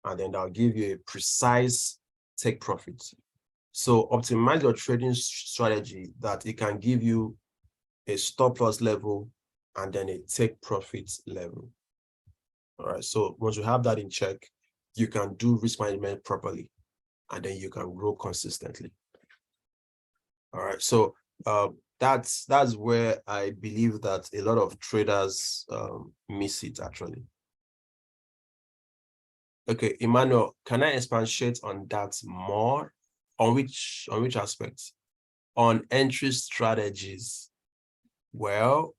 and then that'll give you a precise take profit. So optimize your trading strategy that it can give you a stop loss level and then a take profit level. All right. So once you have that in check, you can do risk management properly, and then you can grow consistently. All right. So that's where I believe that a lot of traders miss it, actually. Okay, Emmanuel, can I expatiate on that more? On which aspects? On entry strategies. Well,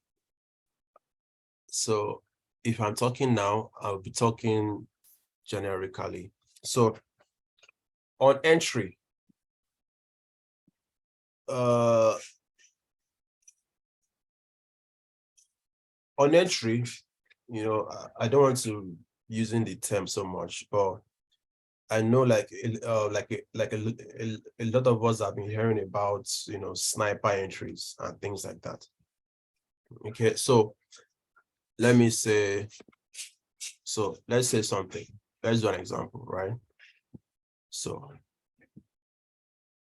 so if I'm talking now, I'll be talking generically. So on entry, on entry, I don't want to using the term so much, but I know like a lot of us have been hearing about, sniper entries and things like that. Okay, so let's say something. Let's do an example, right? So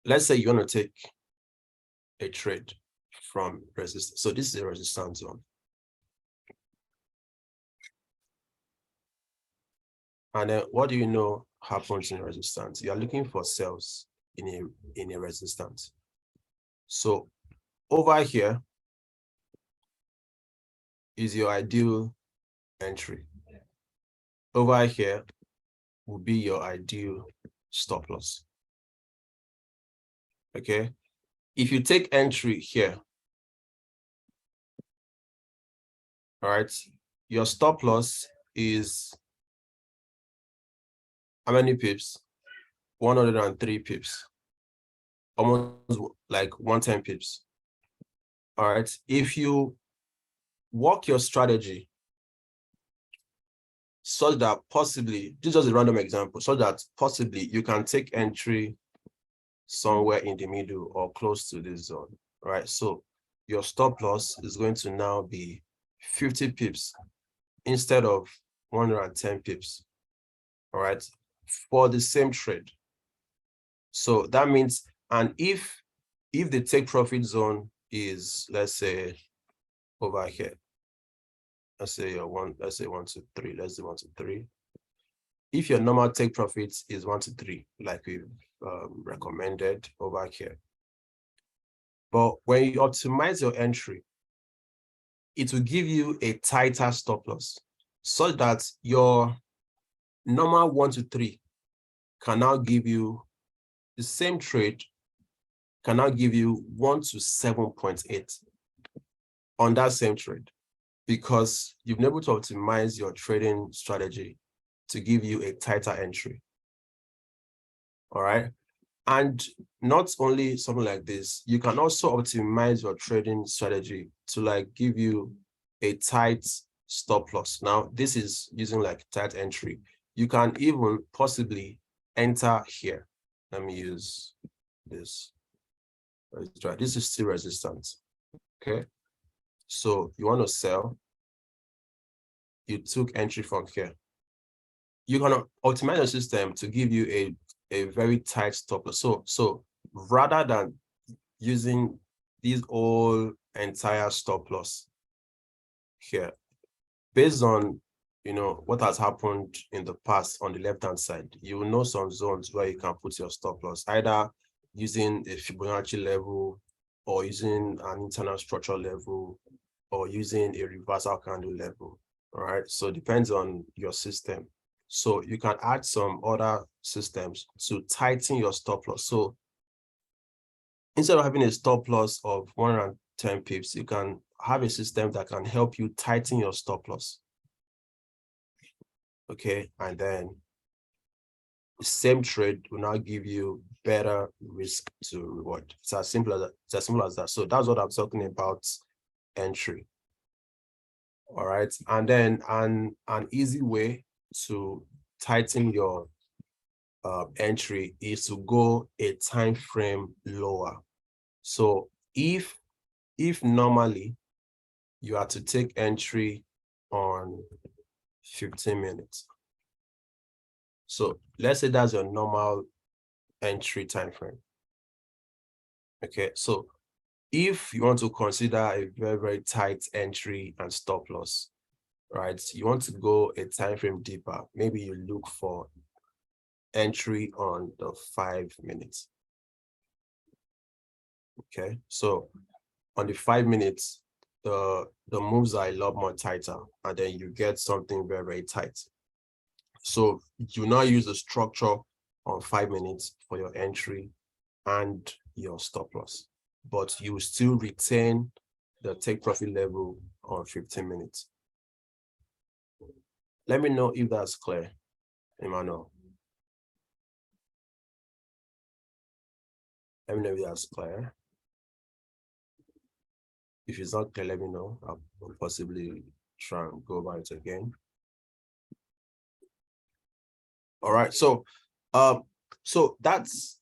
let's say you want to take a trade from resistance. So this is a resistance zone. And then what do you know happens in resistance? You are looking for sales in a resistance. So over here is your ideal entry. Over here will be your ideal stop loss. Okay, if you take entry here, all right, your stop loss is how many pips? 103 pips, almost like 110 pips. All right, if you work your strategy such that possibly, this is just a random example, so that possibly you can take entry somewhere in the middle or close to this zone, right? So your stop loss is going to now be 50 pips instead of 110 pips, all right, for the same trade. So that means, and if the take profit zone is, let's say, over here, let's say 1 to 3, let's say 1 to 3. If your normal take profit is 1 to 3, like we've recommended over here, but when you optimize your entry, it will give you a tighter stop loss, so that your normal 1 to 3 can now give you the same trade, can now give you 1 to 7.8 on that same trade, because you've been able to optimize your trading strategy to give you a tighter entry. All right. And not only something like this, you can also optimize your trading strategy to like give you a tight stop loss. Now, this is using like tight entry. You can even possibly enter here. Let me use this. Let's try. This is still resistance. Okay. So you want to sell. You took entry from here. You can optimize your system to give you a very tight stop loss. So rather than using this whole entire stop loss here, based on what has happened in the past on the left hand side, you will know some zones where you can put your stop loss, either using a Fibonacci level or using an internal structure level or using a reversal candle level. All right, so it depends on your system. So you can add some other systems to tighten your stop loss. So instead of having a stop loss of 110 pips, you can have a system that can help you tighten your stop loss. Okay, and then the same trade will now give you better risk to reward. It's as simple as that. It's as simple as that. So that's what I'm talking about, entry. All right, and then an easy way to tighten your entry is to go a time frame lower. So if normally you are to take entry on 15 minutes, so let's say that's your normal entry time frame. Okay, so if you want to consider a very, very tight entry and stop loss, right, you want to go a time frame deeper, maybe you look for entry on the 5 minutes. Okay, so on the 5 minutes, the moves are a lot more tighter, and then you get something very, very tight. So you now use the structure on 5 minutes for your entry and your stop loss, but you still retain the take profit level on 15 minutes. Let me know if that's clear, Emmanuel. Let me know if that's clear. If it's not clear, let me know. I'll possibly try and go over it again. All right, so that's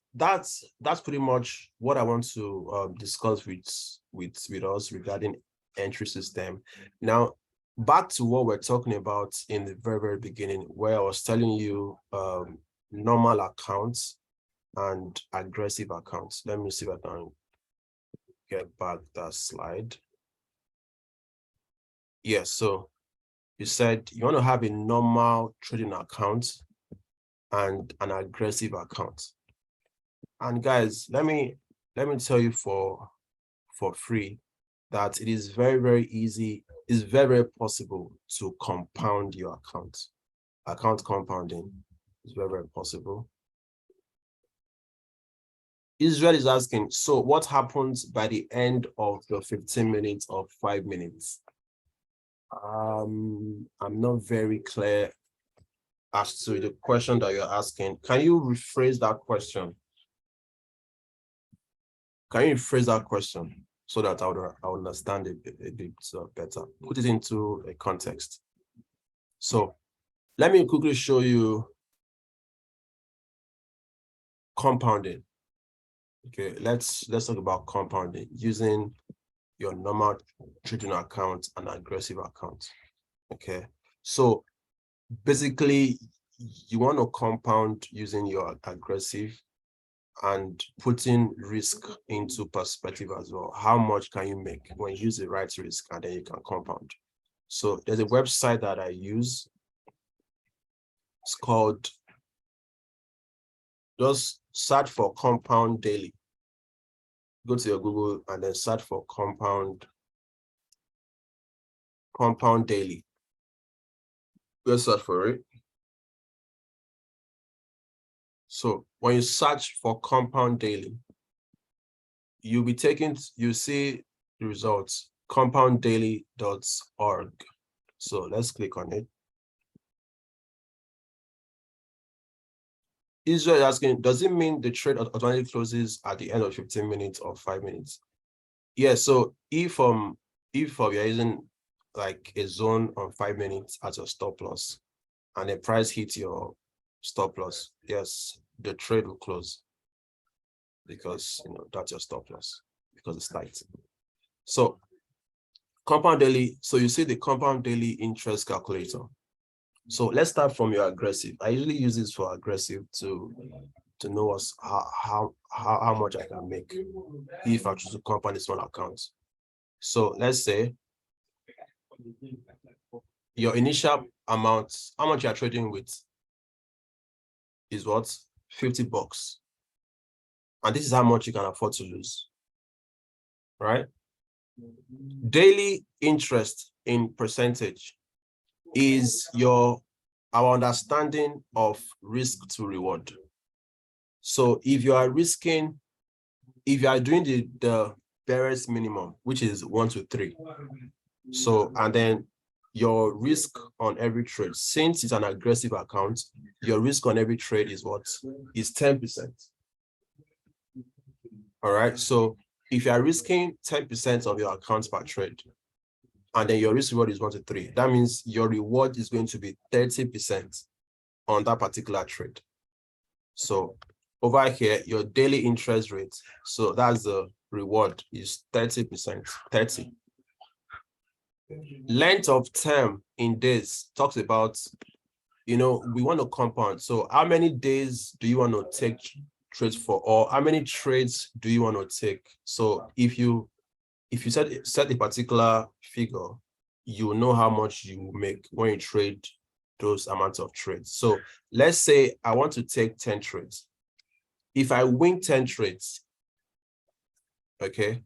pretty much what I want to discuss with us regarding entry system. Now, back to what we're talking about in the very, very beginning, where I was telling you normal accounts and aggressive accounts. Let me see if I can get back that slide. Yes, so you said you want to have a normal trading account and an aggressive account. And guys, let me tell you for free that it is very, very easy. It's very, very possible to compound your account. Account compounding is very, very possible. Israel is asking, so what happens by the end of the 15 minutes or 5 minutes? I'm not very clear as to the question that you're asking. Can you rephrase that question? Can you rephrase that question so that I would understand it a bit better? Put it into a context. So let me quickly show you compounding. Okay, let's talk about compounding using your normal trading account and aggressive account. Okay, so basically you want to compound using your aggressive and putting risk into perspective as well. How much can you make when you use the right risk, and then you can compound? So there's a website that I use. It's called, just search for Compound Daily. Go to your Google and then search for Compound Daily. Go search for it. So when you search for Compound Daily, you'll be taken, you see the results, compounddaily.org. So let's click on it. Israel is asking, does it mean the trade automatically closes at the end of 15 minutes or 5 minutes? Yeah, so if you're using like a zone on 5 minutes as your stop loss and the price hits your stop loss, yes, the trade will close because that's your stop loss because it's tight. So compound daily, so you see the compound daily interest calculator. So let's start from your aggressive. I usually use this for aggressive to know how much I can make if I choose to compound a small account. So let's say your initial amount, how much you're trading with is what? $50. And this is how much you can afford to lose, right? Daily interest in percentage is our understanding of risk to reward. So if you are doing the barest minimum, which is 1 to 3, so and then your risk on every trade, since it's an aggressive account, your risk on every trade is what? Is 10%. All right, so if you are risking 10% of your accounts per trade, and then your risk reward is 1 to 3, that means your reward is going to be 30% on that particular trade. So over here, your daily interest rate, so that's the reward, is 30%, 30. Length of term in days talks about, we want to compound. So how many days do you want to take trades for, or how many trades do you want to take? So if you set a particular figure, you know how much you make when you trade those amounts of trades. So let's say I want to take 10 trades. If I win 10 trades, okay,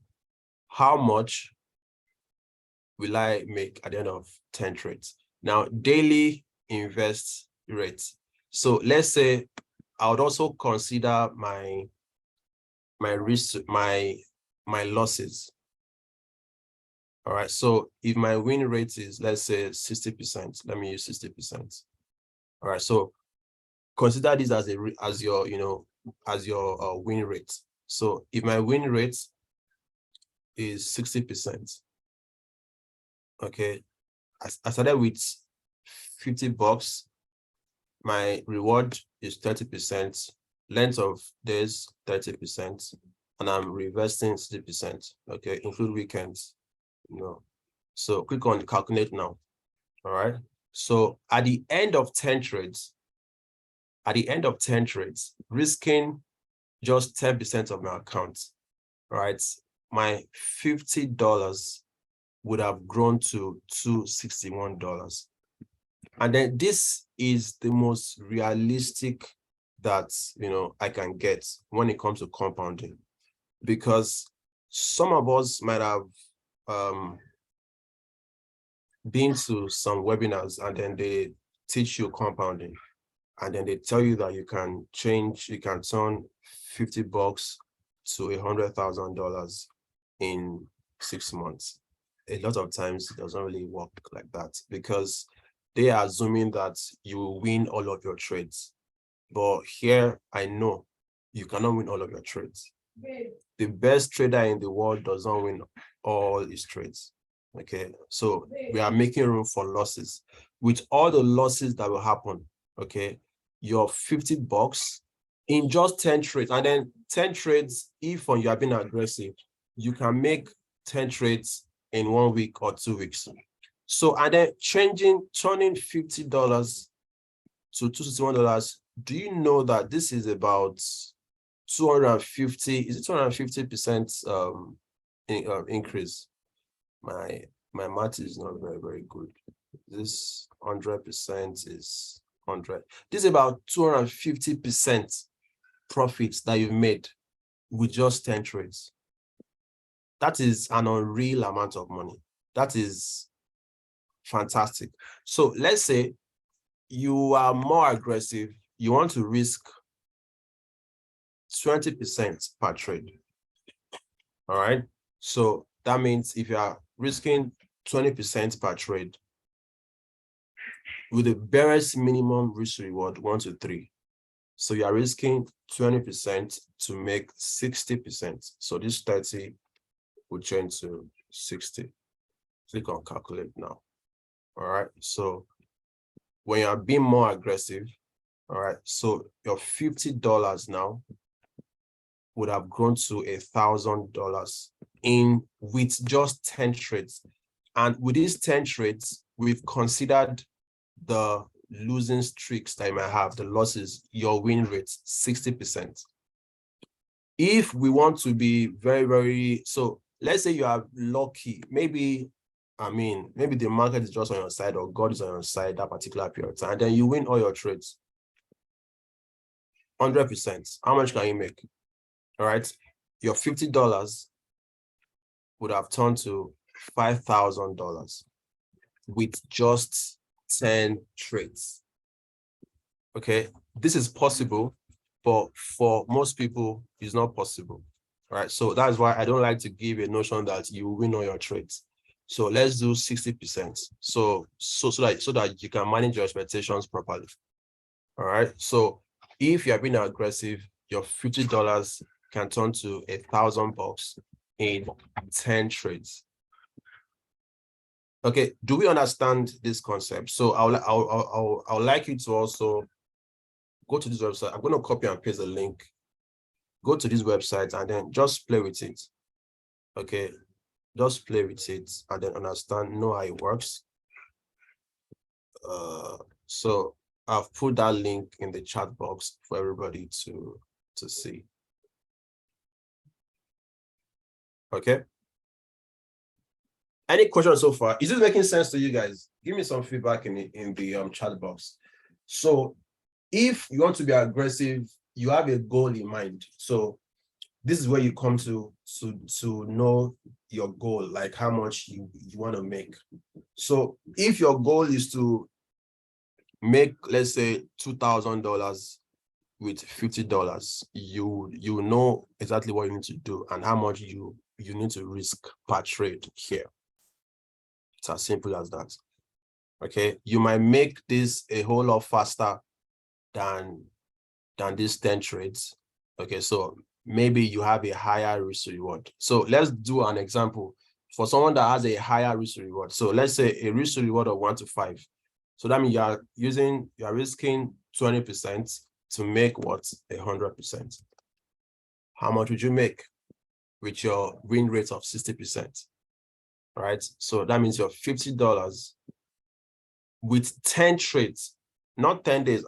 how much will I make at the end of 10 trades? Now, daily invest rate. So let's say I would also consider my risk, my losses. All right, so if my win rate is, let's say 60%, let me use 60%. All right, so consider this as your win rate. So if my win rate is 60%, okay, I started with $50, my reward is 30%, length of days 30%, and I'm reversing 60%, okay, include weekends. So click on calculate now. All right, so at the end of 10 trades, risking just 10% of my account, right, my $50 would have grown to $261. And then this is the most realistic that I can get when it comes to compounding, because some of us might have been to some webinars and then they teach you compounding, and then they tell you that you can turn $50 to $100,000 in 6 months. A lot of times it doesn't really work like that because they are assuming that you will win all of your trades. But here, I know you cannot win all of your trades. The best trader in the world doesn't win all his trades. Okay, so we are making room for losses. With all the losses that will happen, okay, your $50 in just 10 trades, and then 10 trades, if you are being aggressive, you can make 10 trades in 1 week or 2 weeks. So, and then turning $50 to $261, do you know that this is about 250, is it 250% increase? My math is not very, very good. This 100% is 100. This is about 250% profits that you've made with just 10 trades. That is an unreal amount of money. That is fantastic. So let's say you are more aggressive. You want to risk 20% per trade. All right. So that means if you are risking 20% per trade with the barest minimum risk reward 1 to 3. So you are risking 20% to make 60%. So this 30 will change to 60. Click on calculate now. All right. So when you are being more aggressive, all right, so your $50 now would have grown to $1,000 with just 10 trades. And with these 10 trades, we've considered the losing streaks that you might have, the losses, your win rate, 60%. If we want to be very, very, so let's say you are lucky, maybe the market is just on your side or God is on your side that particular period of time, and then you win all your trades. 100%. How much can you make? All right. Your $50 would have turned to $5,000 with just 10 trades. Okay. This is possible, but for most people, it's not possible. All right. So that's why I don't like to give a notion that you win all your trades. So let's do 60%. So that you can manage your expectations properly. All right. So if you are being aggressive, your $50 can turn to $1,000 in 10 trades. Okay, do we understand this concept? So I would like you to also go to this website. I'm going to copy and paste the link. Go to this website and then just play with it. Okay, just play with it and then know how it works. So I've put that link in the chat box for everybody to see. Okay. Any questions so far? Is this making sense to you guys? Give me some feedback in the chat box. So if you want to be aggressive, you have a goal in mind. So this is where you come to know your goal, like how much you want to make. So if your goal is to make, let's say, $2,000 with $50, you know exactly what you need to do and how much you need to risk per trade here. It's as simple as that. Okay, you might make this a whole lot faster than these 10 trades. Okay, so maybe you have a higher risk reward. So let's do an example for someone that has a higher risk reward. So let's say a risk reward of 1 to 5. So that means you are risking 20% to make what? 100%. How much would you make with your win rate of 60%? Right? So that means your $50 with 10 trades, not 10 days.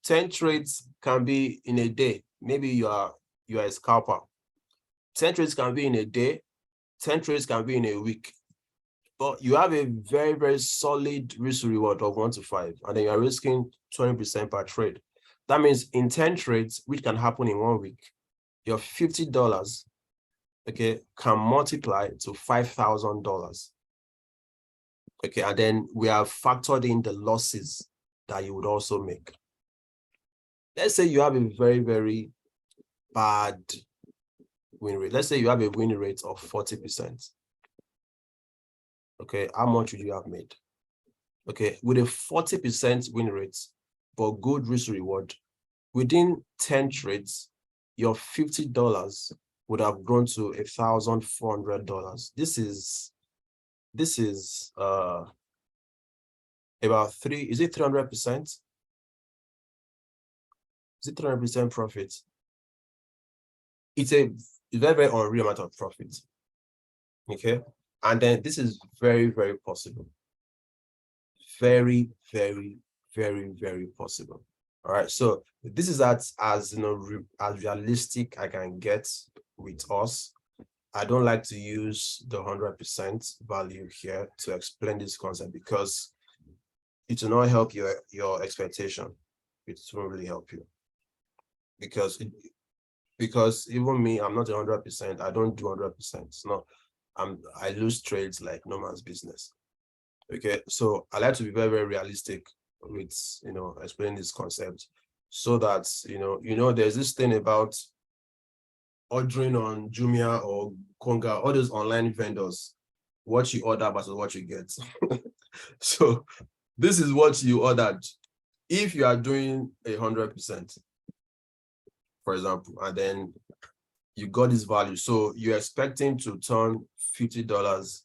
10 trades can be in a day. Maybe you are a scalper. 10 trades can be in a day. 10 trades can be in a week. But you have a very, very solid risk reward of 1 to 5, and then you are risking 20% per trade. That means in 10 trades, which can happen in 1 week, your $50, okay, can multiply to $5,000. Okay, and then we have factored in the losses that you would also make. Let's say you have a very, very bad win rate. Let's say you have a win rate of 40%. Okay, how much would you have made? Okay, with a 40% win rate, but good risk reward, within 10 trades, your $50 would have grown to $1,400. This is about is it 300%? Is it 300% profit? It's a very, very unreal amount of profit. Okay, and then this is very, very possible. Very, very, very, very possible. All right, so this is as as realistic I can get with us. I don't like to use the 100% value here to explain this concept because it will not help your expectation. It won't really help you because even me, I'm not 100%. I don't do 100%. It's not. I lose trades like no man's business. Okay, so I like to be very, very realistic with explaining this concept so that there's this thing about ordering on Jumia or Konga, all those online vendors, what you order versus what you get. So this is what you ordered. If you are doing 100%, for example, and then you got this value, so you're expecting to turn $50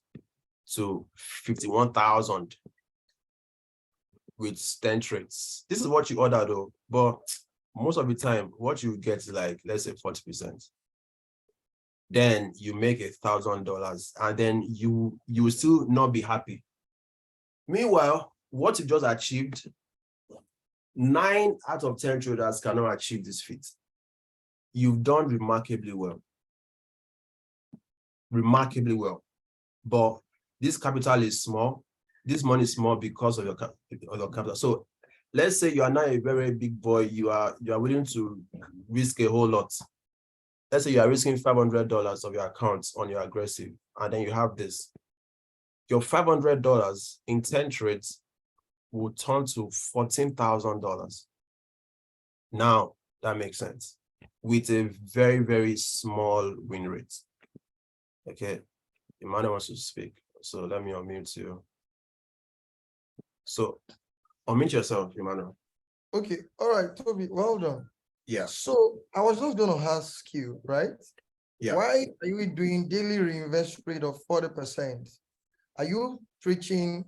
to 51,000 with 10 trades. This is what you order though, but most of the time, what you get is like, let's say 40%. Then you make $1,000 and then you will still not be happy. Meanwhile, what you just achieved, 9 out of 10 traders cannot achieve this feat. You've done remarkably well. Remarkably well. But this capital is small. This money is small because of your capital. So let's say you are now a very big boy. You are willing to risk a whole lot. Let's say you are risking $500 of your account on your aggressive, and then you have this. Your $500 in 10 trades will turn to $14,000. Now that makes sense with a very, very small win rate. Okay, Emmanuel wants to speak, so let me unmute you. So unmute yourself, Emmanuel. Okay, all right, Toby, well done. Yeah. So I was just going to ask you, right? Yeah. Why are you doing daily reinvest rate of 40%? Are you preaching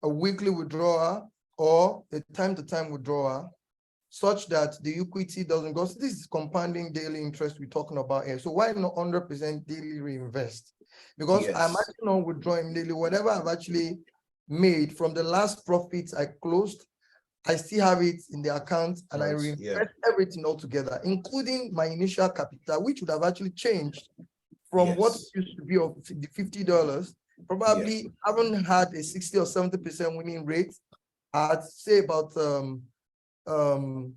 a weekly withdrawal or a time-to-time withdrawal such that the equity doesn't go? So this is compounding daily interest we're talking about here. So why not 100% daily reinvest? Because yes, I'm actually not withdrawing daily. Whatever I've actually made from the last profits I closed, I still have it in the account and I reinvest everything all together, including my initial capital, which would have actually changed from what it used to be of the $50. Probably haven't had a 60 or 70% winning rate. I'd say about 1 to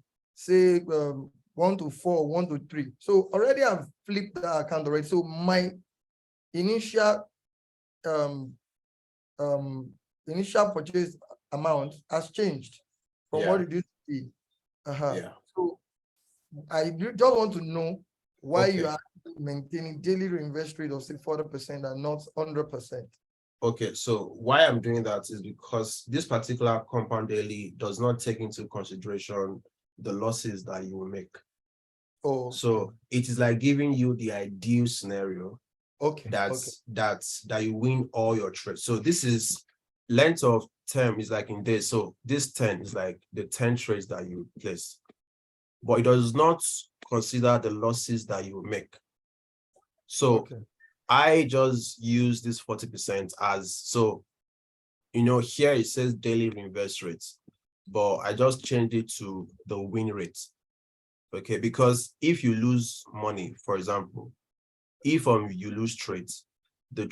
4, 1 to 3. So already I've flipped the account already. So my initial purchase amount has changed from what it used to be. So I just want to know why you are maintaining daily reinvest rate of 40% and not 100%. Okay, so why I'm doing that is because this particular compound daily does not take into consideration the losses that you will make. Oh, so it is like giving you the ideal scenario. That you win all your trades. So this is length of term is like in days. So this 10 is like the 10 trades that you place, but it does not consider the losses that you make. So I just use this 40% as, so, here it says daily reinvest rates, but I just changed it to the win rate. Okay, because if you lose money, for example, if you lose trades, the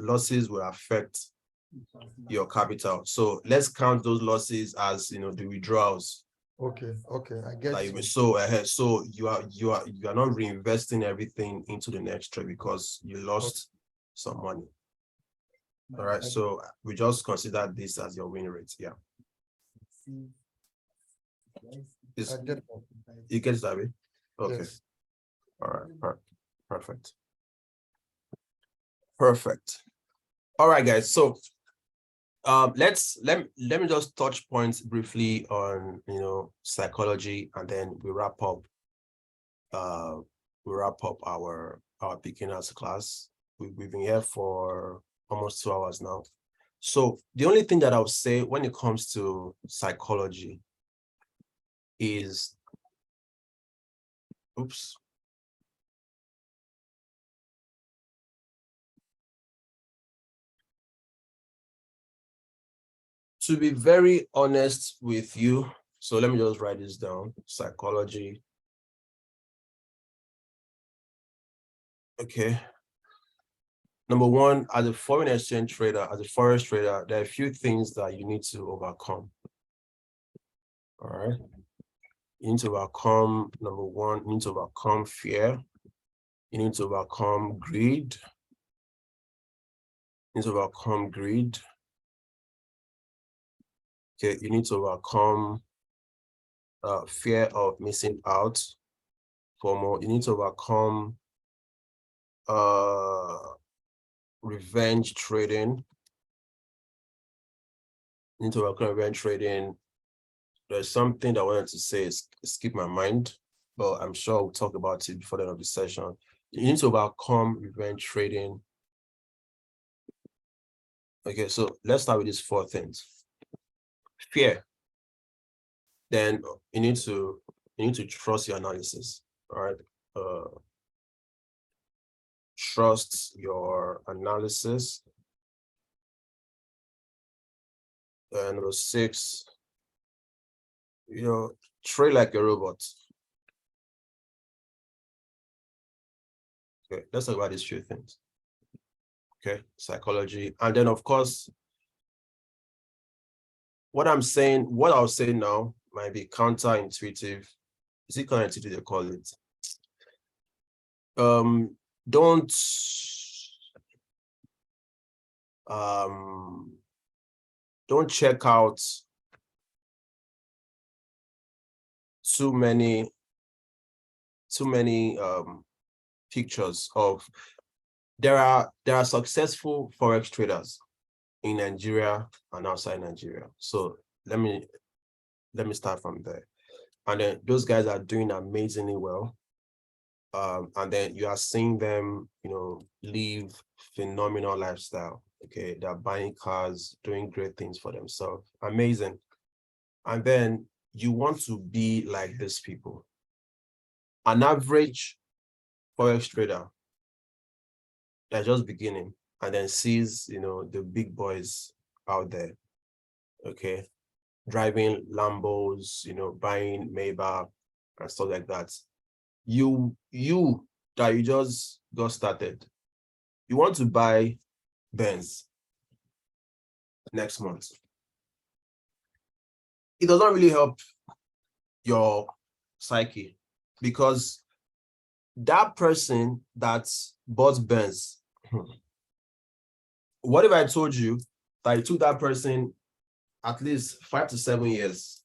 losses will affect your capital. So let's count those losses as the withdrawals. Okay, I get you. So you are not reinvesting everything into the next trade because you lost some money. All right, so we just consider this as your win rate. Yeah. You get that? Okay. Yes. All right, perfect. Perfect. All right, guys. So let me just touch points briefly on psychology, and then we wrap up our beginners class. We've been here for almost 2 hours now. So the only thing that I would say when it comes to psychology is, to be very honest with you. So let me just write this down. Psychology. Okay. Number one, as a foreign exchange trader, as a Forex trader, there are a few things that you need to overcome. All right. You need to overcome, number one, you need to overcome fear. You need to overcome greed. You need to overcome greed. Okay, you need to overcome fear of missing out. For more, you need to overcome revenge trading. You need to overcome revenge trading. There's something that I wanted to say, skip my mind, but I'm sure we'll talk about it before the end of the session. You need to overcome revenge trading. Okay, so let's start with these 4 things. Fear. Then you need to trust your analysis. All right. Trust your analysis. And number 6, trade like a robot. Okay, let's talk about these few things. Okay, psychology. And then, of course, what I'll say now might be counterintuitive. Is it counterintuitive they call it? Don't check out too many pictures of there are successful Forex traders in Nigeria and outside Nigeria. So let me start from there. And then those guys are doing amazingly well. And then you are seeing them, live phenomenal lifestyle. Okay, they're buying cars, doing great things for themselves. Amazing. And then you want to be like these people. An average Forex trader that's just beginning and then sees, the big boys out there, okay, driving Lambos, buying Maybach and stuff like that. You just got started, you want to buy Benz next month. It does not really help your psyche, because that person that bought Benz, what if I told you that it took that person at least 5 to 7 years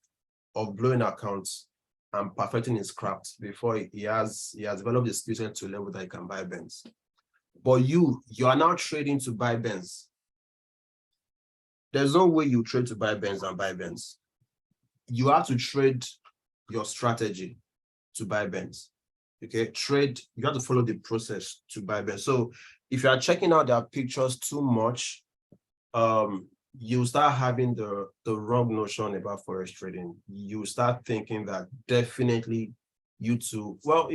of blowing accounts and perfecting his craft before he has developed the skill set to a level that he can buy Benz? But you are now trading to buy Benz. There's no way you trade to buy Benz and buy Benz. You have to trade your strategy to buy Benz. Okay, you have to follow the process to buy Benz. So if you are checking out their pictures too much, you start having the wrong notion about Forex trading. You start thinking that definitely you too. Well,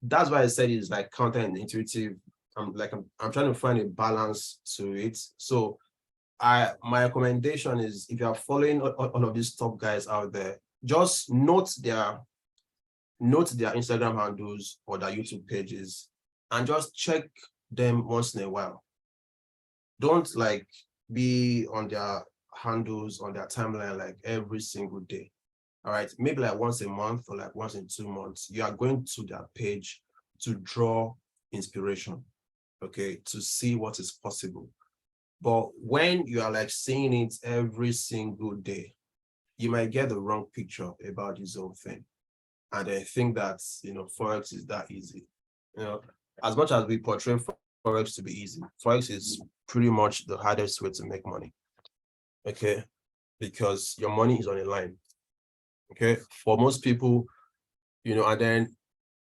that's why I said it's like counterintuitive. I'm trying to find a balance to it. So my recommendation is, if you are following all of these top guys out there, just note their Instagram handles or their YouTube pages and just check them once in a while. Don't be on their handles, on their timeline like every single day. All right, maybe like once a month or like once in 2 months, you are going to their page to draw inspiration, okay, to see what is possible. But when you are seeing it every single day, you might get the wrong picture about this whole thing. And I think that, Forex is that easy. You know, as much as we portray Forex to be easy, Forex is pretty much the hardest way to make money. Okay, because your money is on the line. Okay, for most people, and then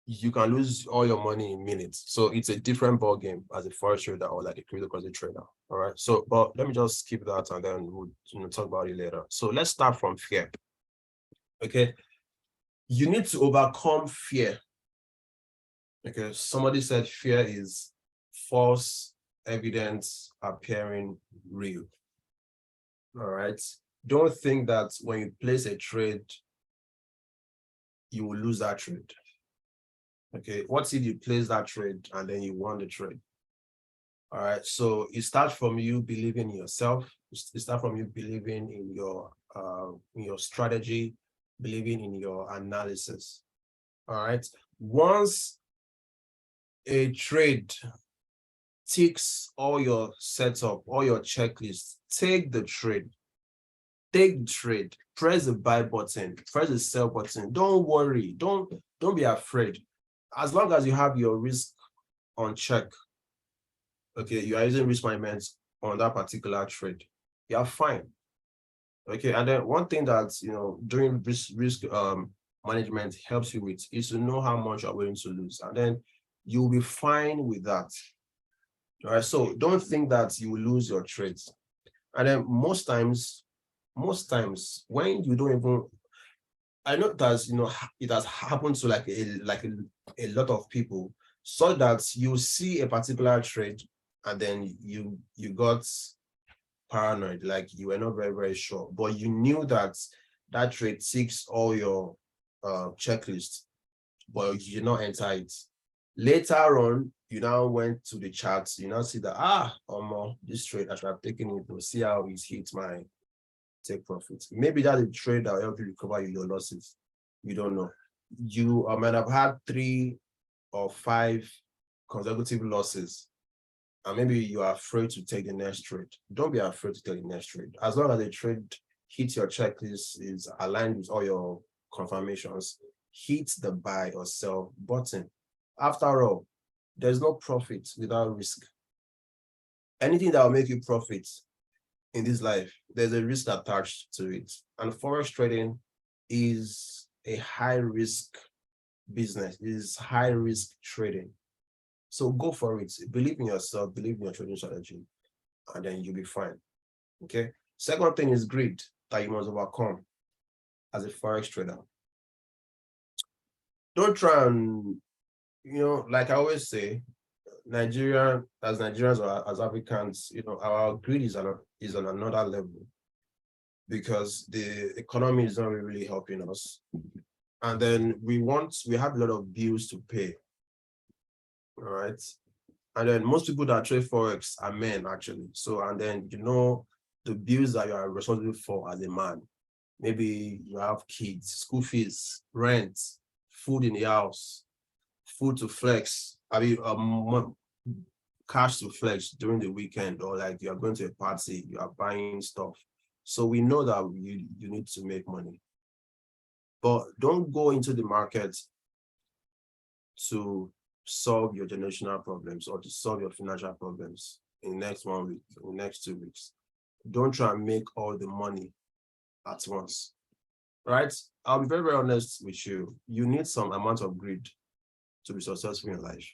you can lose all your money in minutes. So it's a different ball game as a forex trader or like a cryptocurrency trader. All right. So, but let me just skip that and then we'll talk about it later. So let's start from fear. Okay. You need to overcome fear. Okay. Somebody said fear is false evidence appearing real. All right. Don't think that when you place a trade, you will lose that trade. Okay, what if you place that trade and then you won the trade? All right, so it starts from you believing in yourself. It starts from you believing in your strategy, believing in your analysis. All right, once a trade ticks all your setup, all your checklists, take the trade. Take the trade. Press the buy button. Press the sell button. Don't worry. Don't be afraid. As long as you have your risk on check, okay, you are using risk management on that particular trade, you're fine. Okay, and then one thing that doing risk management helps you with is to know how much you're willing to lose, and then you'll be fine with that. All right, so don't think that you will lose your trades. And then most times when you don't even, I know that it has happened to like a lot of people, so that you see a particular trade and then you got paranoid, like you were not very, very sure, but you knew that that trade ticks all your checklist, but you did not enter it. Later on, you now went to the charts, you now see that, this trade, I should have taken it to see how it hits my take profit. Maybe that's a trade that will help you recover your losses. You don't know. You might have had 3 or 5 consecutive losses, and maybe you are afraid to take the next trade. Don't be afraid to take the next trade. As long as the trade hits your checklist, is aligned with all your confirmations, hit the buy or sell button. After all, there's no profit without risk. Anything that will make you profit in this life, there's a risk attached to it. And forex trading is a high risk business, is high risk trading. So go for it. Believe in yourself, believe in your trading strategy, and then you'll be fine. Okay. Second thing is greed that you must overcome as a forex trader. Don't try and, like I always say, Nigerians or as Africans, our greed is on another level, because the economy is not really helping us. And then we have a lot of bills to pay. All right. And then most people that trade Forex are men, actually. So, and then, the bills that you are responsible for as a man. Maybe you have kids, school fees, rent, food in the house, food to flex. Cash to flex during the weekend, or like you are going to a party, you are buying stuff. So we know that you need to make money. But don't go into the market to solve your generational problems or to solve your financial problems in the next 1 week, in the next 2 weeks. Don't try and make all the money at once, right? I'll be very, very honest with you. You need some amount of greed to be successful in life.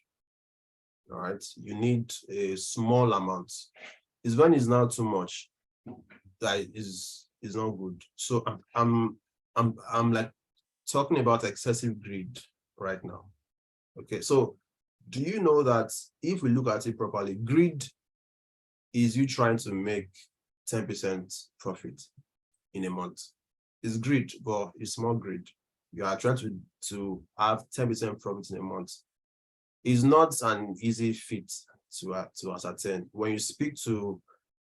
All right, you need a small amount. It's when it's not too much that is not good. So I'm like talking about excessive greed right now. Okay, so do you know that if we look at it properly, greed is you trying to make 10% profit in a month? It's greed, but it's more greed. You are trying to have 10% profit in a month. It's not an easy feat to ascertain. When you speak to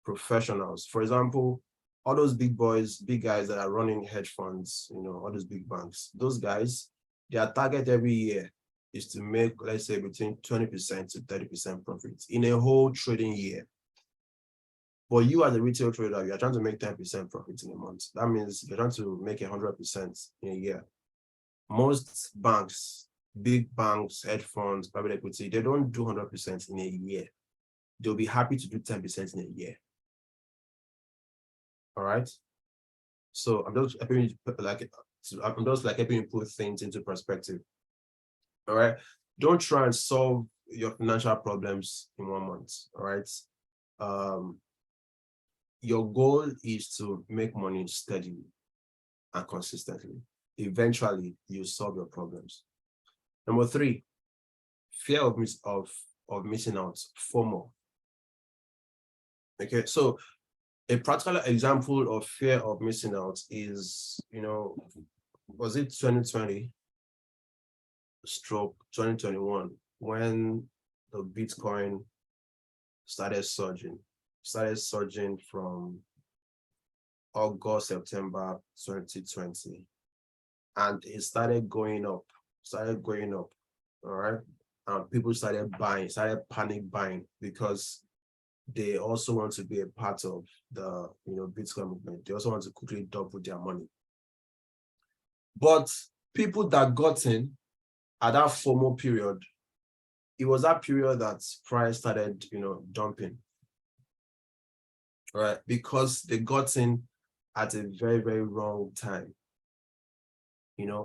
professionals, for example, all those big guys that are running hedge funds, all those big banks, those guys, their target every year is to make, let's say, between 20% to 30% profit in a whole trading year. But you as a retail trader, you're trying to make 10% profit in a month. That means you're trying to make 100% in a year. Most banks, big banks, hedge funds, private equity, they don't do 100% in a year. They'll be happy to do 10% in a year. All right. So I'm just helping you put things into perspective. All right. Don't try and solve your financial problems in 1 month. All right. Your goal is to make money steadily and consistently. Eventually, you solve your problems. Number 3, fear of missing out, FOMO. Okay, so a practical example of fear of missing out is, was it 2020 stroke 2021 when the Bitcoin started surging from August, September 2020, and it started going up, all right? And people started panic buying because they also want to be a part of the Bitcoin movement. They also want to quickly double their money. But people that got in at that FOMO period, it was that period that price started dumping. Right, because they got in at a very, very wrong time.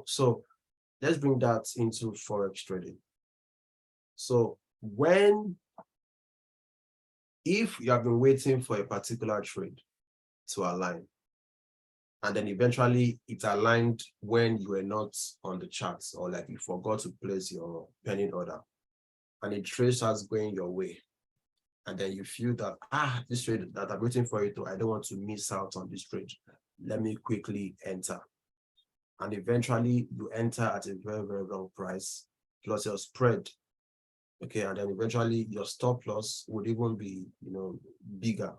So let's bring that into Forex trading. So if you have been waiting for a particular trade to align, and then eventually it aligned when you were not on the charts, or like you forgot to place your pending order, and the trade starts going your way, and then you feel that, this trade that I'm waiting for it, I don't want to miss out on this trade. Let me quickly enter. And eventually you enter at a very, very low price, plus your spread. Okay, and then eventually your stop loss would even be, bigger.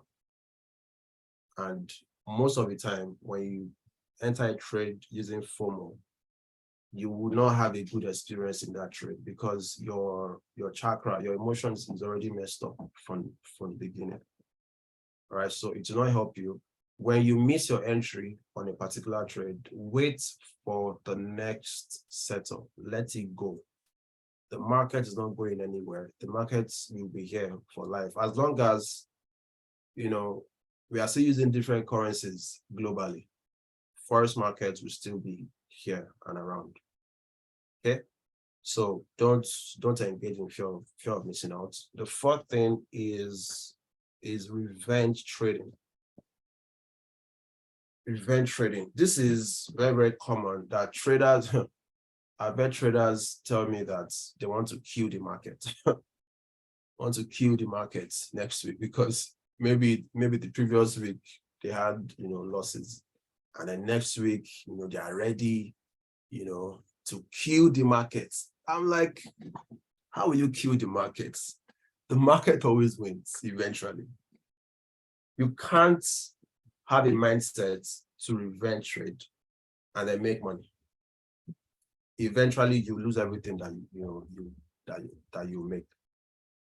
And most of the time, when you enter a trade using FOMO, you will not have a good experience in that trade because your chakra, your emotions is already messed up from the beginning. All right, so it will not help you. When you miss your entry on a particular trade, wait for the next setup. Let it go. The market is not going anywhere. The market will be here for life. As long as, we are still using different currencies globally, Forex markets will still be here and around. Okay, so don't engage in fear of missing out. The 4th thing is revenge trading. Revenge trading. This is very, very common that traders, I've heard traders tell me that they want to kill the market. Want to kill the market next week because maybe the previous week they had losses, and then next week they are ready to kill the markets. I'm like, how will you kill the markets? The market always wins eventually. You can't have a mindset to revenge trade and then make money. Eventually you lose everything that you make.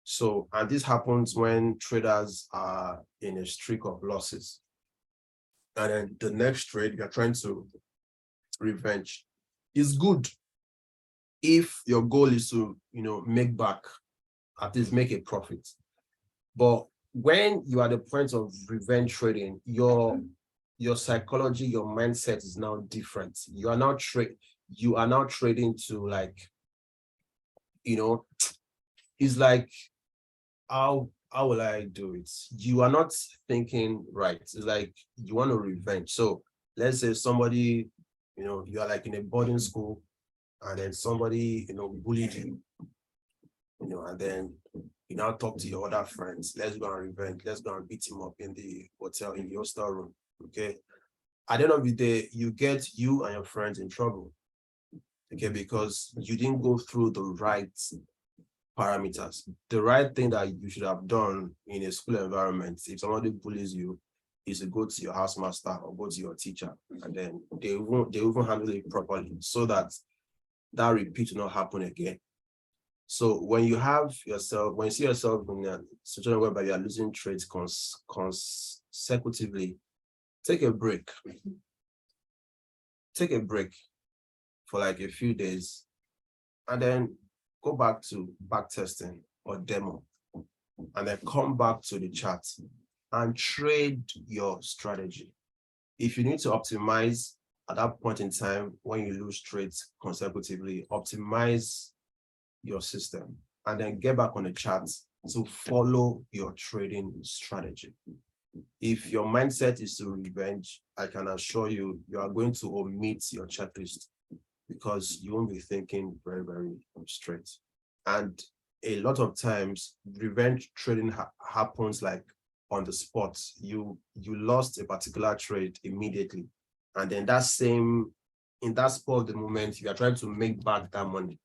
So, and this happens when traders are in a streak of losses, and then the next trade you're trying to revenge. Is good if your goal is to make back, at least make a profit. But when you are at the point of revenge trading, your psychology, your mindset is now different. You are now trading to, like, it's like, how will I do it? You are not thinking right. It's like you want to revenge. So let's say somebody, you are like in a boarding school, and then somebody, bullied you, and then you now talk to your other friends. Let's go and revenge. Let's go and beat him up in the hotel, in the hostel room. Okay. At the end of the day, you get you and your friends in trouble. Okay, because you didn't go through the right parameters. The right thing that you should have done in a school environment, if somebody bullies you, is to go to your housemaster or go to your teacher, and then they won't handle it properly so that repeat will not happen again. So when you see yourself in a situation whereby you are losing trades consecutively, take a break. Take a break for like a few days. and then go back to back testing or demo, and then come back to the chart and trade your strategy. If you need to optimize at that point in time when you lose trades consecutively, optimize your system and then get back on the chart to follow your trading strategy. If your mindset is to revenge, I can assure you, you are going to omit your checklist because you won't be thinking very, very straight. And a lot of times, revenge trading happens like on the spot. You lost a particular trade immediately, and then in that spot of the moment, you are trying to make back that money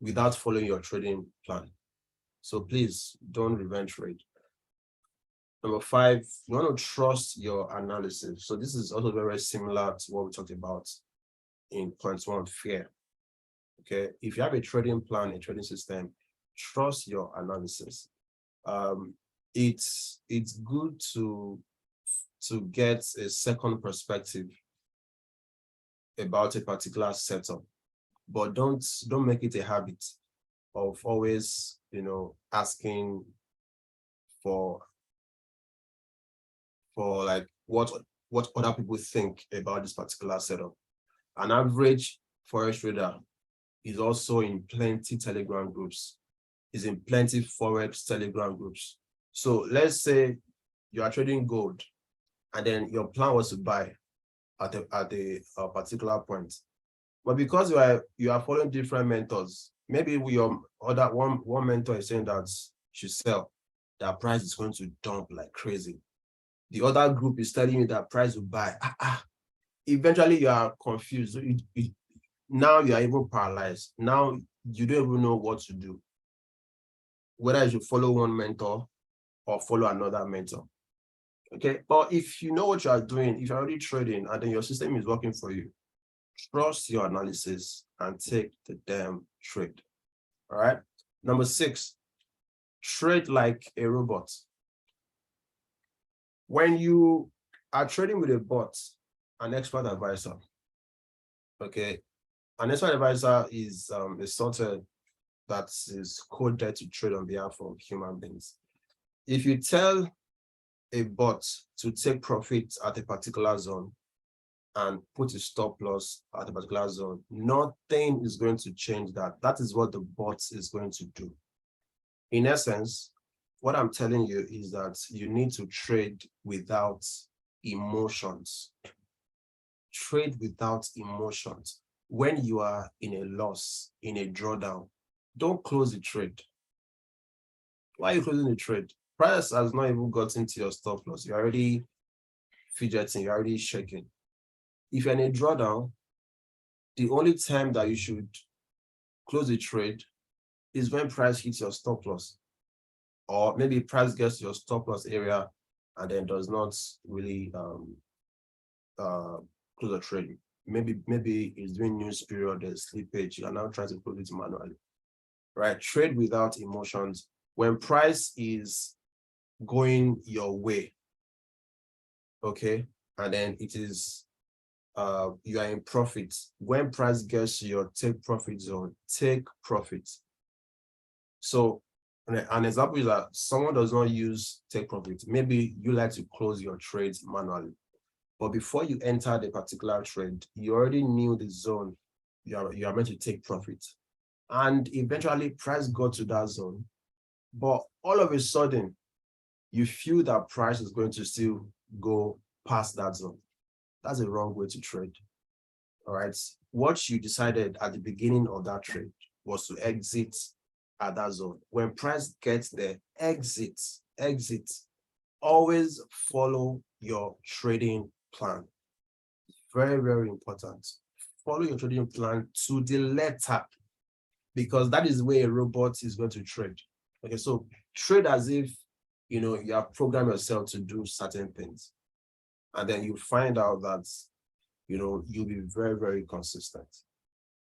without following your trading plan. So please don't revenge trade. Number 5, you want to trust your analysis. So this is also very similar to what we talked about in point 1, fear. Okay, if you have a trading plan, a trading system, trust your analysis. It's good to get a second perspective about a particular setup, but don't make it a habit of always, asking for like what other people think about this particular setup. An average Forex trader is also in plenty Telegram groups, is in plenty Forex Telegram groups. So let's say you are trading gold and then your plan was to buy at a particular point. But because you are following different mentors, maybe your other one mentor is saying that you sell, that price is going to dump like crazy. The other group is telling you that price will buy. Eventually you are confused. Now you are even paralyzed. Now you don't even know what to do, whether you should follow one mentor or follow another mentor. Okay, but if you know what you are doing, if you're already trading and then your system is working for you, trust your analysis and take the damn trade. All right. Number 6, trade like a robot. When you are trading with a bot, an expert advisor, okay, an expert advisor is a software that is coded to trade on behalf of human beings. If you tell a bot to take profit at a particular zone and put a stop loss at a particular zone, nothing is going to change that. That is what the bot is going to do. In essence, what I'm telling you is that you need to trade without emotions. Trade without emotions. When you are in a loss, in a drawdown, don't close the trade. Why are you closing the trade? Price has not even gotten to your stop loss. You're already fidgeting, you're already shaking. If you're in a drawdown, the only time that you should close the trade is when price hits your stop loss. Or maybe price gets to your stop loss area and then does not really close the trade. Maybe it's doing news period, there's slippage, you are now trying to close it manually. Right? Trade without emotions. When price is going your way, okay, and then it is you are in profit. When price gets to your take profit zone, take profit. So an example is that someone does not use take profit. Maybe you like to close your trades manually, but before you enter the particular trade, you already knew the zone you are meant to take profit, and eventually price got to that zone, but all of a sudden you feel that price is going to still go past that zone. That's a wrong way to trade. All right. What you decided at the beginning of that trade was to exit at that zone. When price gets there, exit. Always follow your trading plan. Very, very important. Follow your trading plan to the letter, because that is where a robot is going to trade. Okay, so trade as if you have programmed yourself to do certain things, and then you find out that you'll be very, very consistent.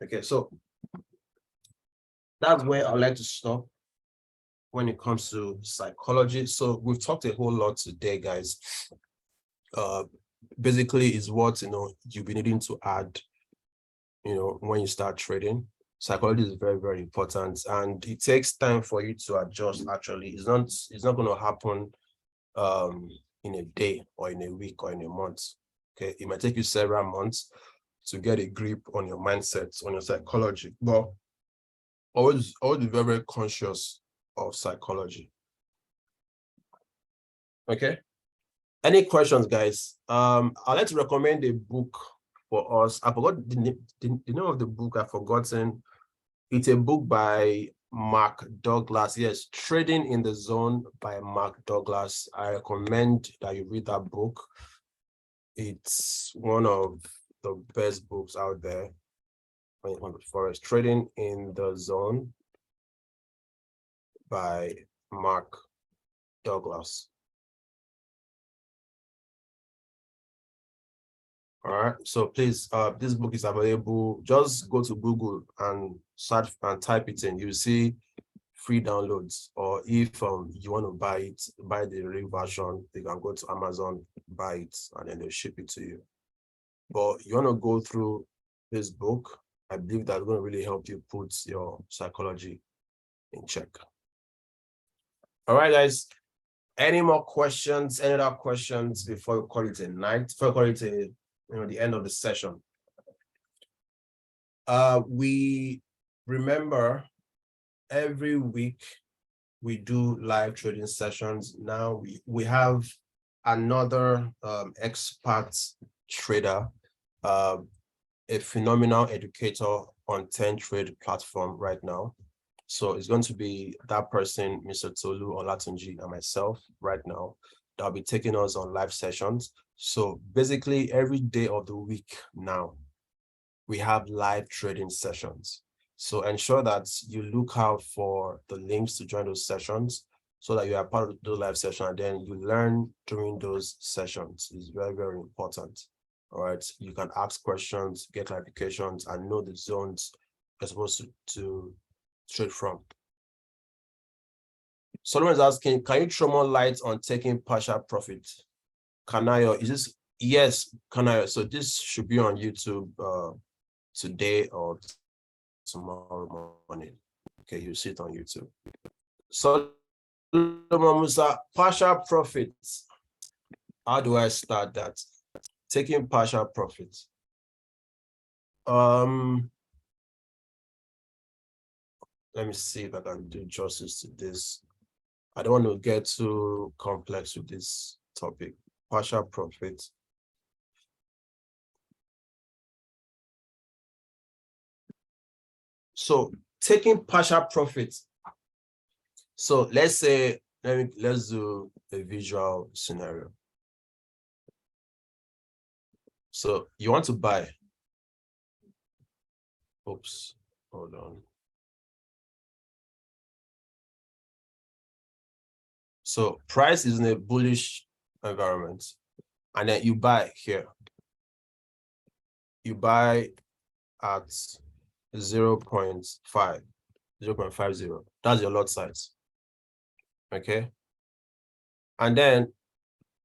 Okay, so that's where I'd like to stop when it comes to psychology. So we've talked a whole lot today, guys. Basically is what you'll be needing to add when you start trading. Psychology is very, very important, and it takes time for you to adjust. Actually, it's not going to happen in a day or in a week or in a month. Okay, it might take you several months to get a grip on your mindset, on your psychology. But always be very, very conscious of psychology. Okay. Any questions, guys? I'd like to recommend a book for us. I forgot the name of the book. I've forgotten. It's a book by Mark Douglas. Yes, Trading in the Zone by Mark Douglas. I recommend that you read that book. It's one of the best books out there on the Forex. Trading in the Zone by Mark Douglas. All right, so please, this book is available. Just go to Google and search and type it in. You see free downloads, or if you want to buy the real version, you can go to Amazon, buy it, and then they'll ship it to you. But you want to go through this book. I believe that's going to really help you put your psychology in check. All right, guys. Any more questions? Any other questions before we call it a night? Before we call it the end of the session. We remember every week we do live trading sessions. Now we have another expert trader, a phenomenal educator on 10 Trade platform right now. So it's going to be that person, Mr. Tolu Olatunji, and myself right now that'll be taking us on live sessions. So basically every day of the week now, we have live trading sessions. So ensure that you look out for the links to join those sessions so that you are part of the live session, and then you learn during those sessions. It's very, very important. All right. You can ask questions, get clarifications, and know the zones you're supposed to trade from. Someone is asking, can you throw more light on taking partial profit? Kanayo, is this? Yes, Kanayo. So this should be on YouTube today or tomorrow morning. Okay, you see it on YouTube. So Musa, partial profits. How do I start that? Taking partial profits. Let me see if I can do justice to this. I don't want to get too complex with this topic. Partial profit. So taking partial profit. So let's say, let's do a visual scenario. So you want to buy. Oops, hold on. So price is in a bullish environment, and then you buy here. You buy at 0.5, 0.50. That's your lot size. Okay. And then,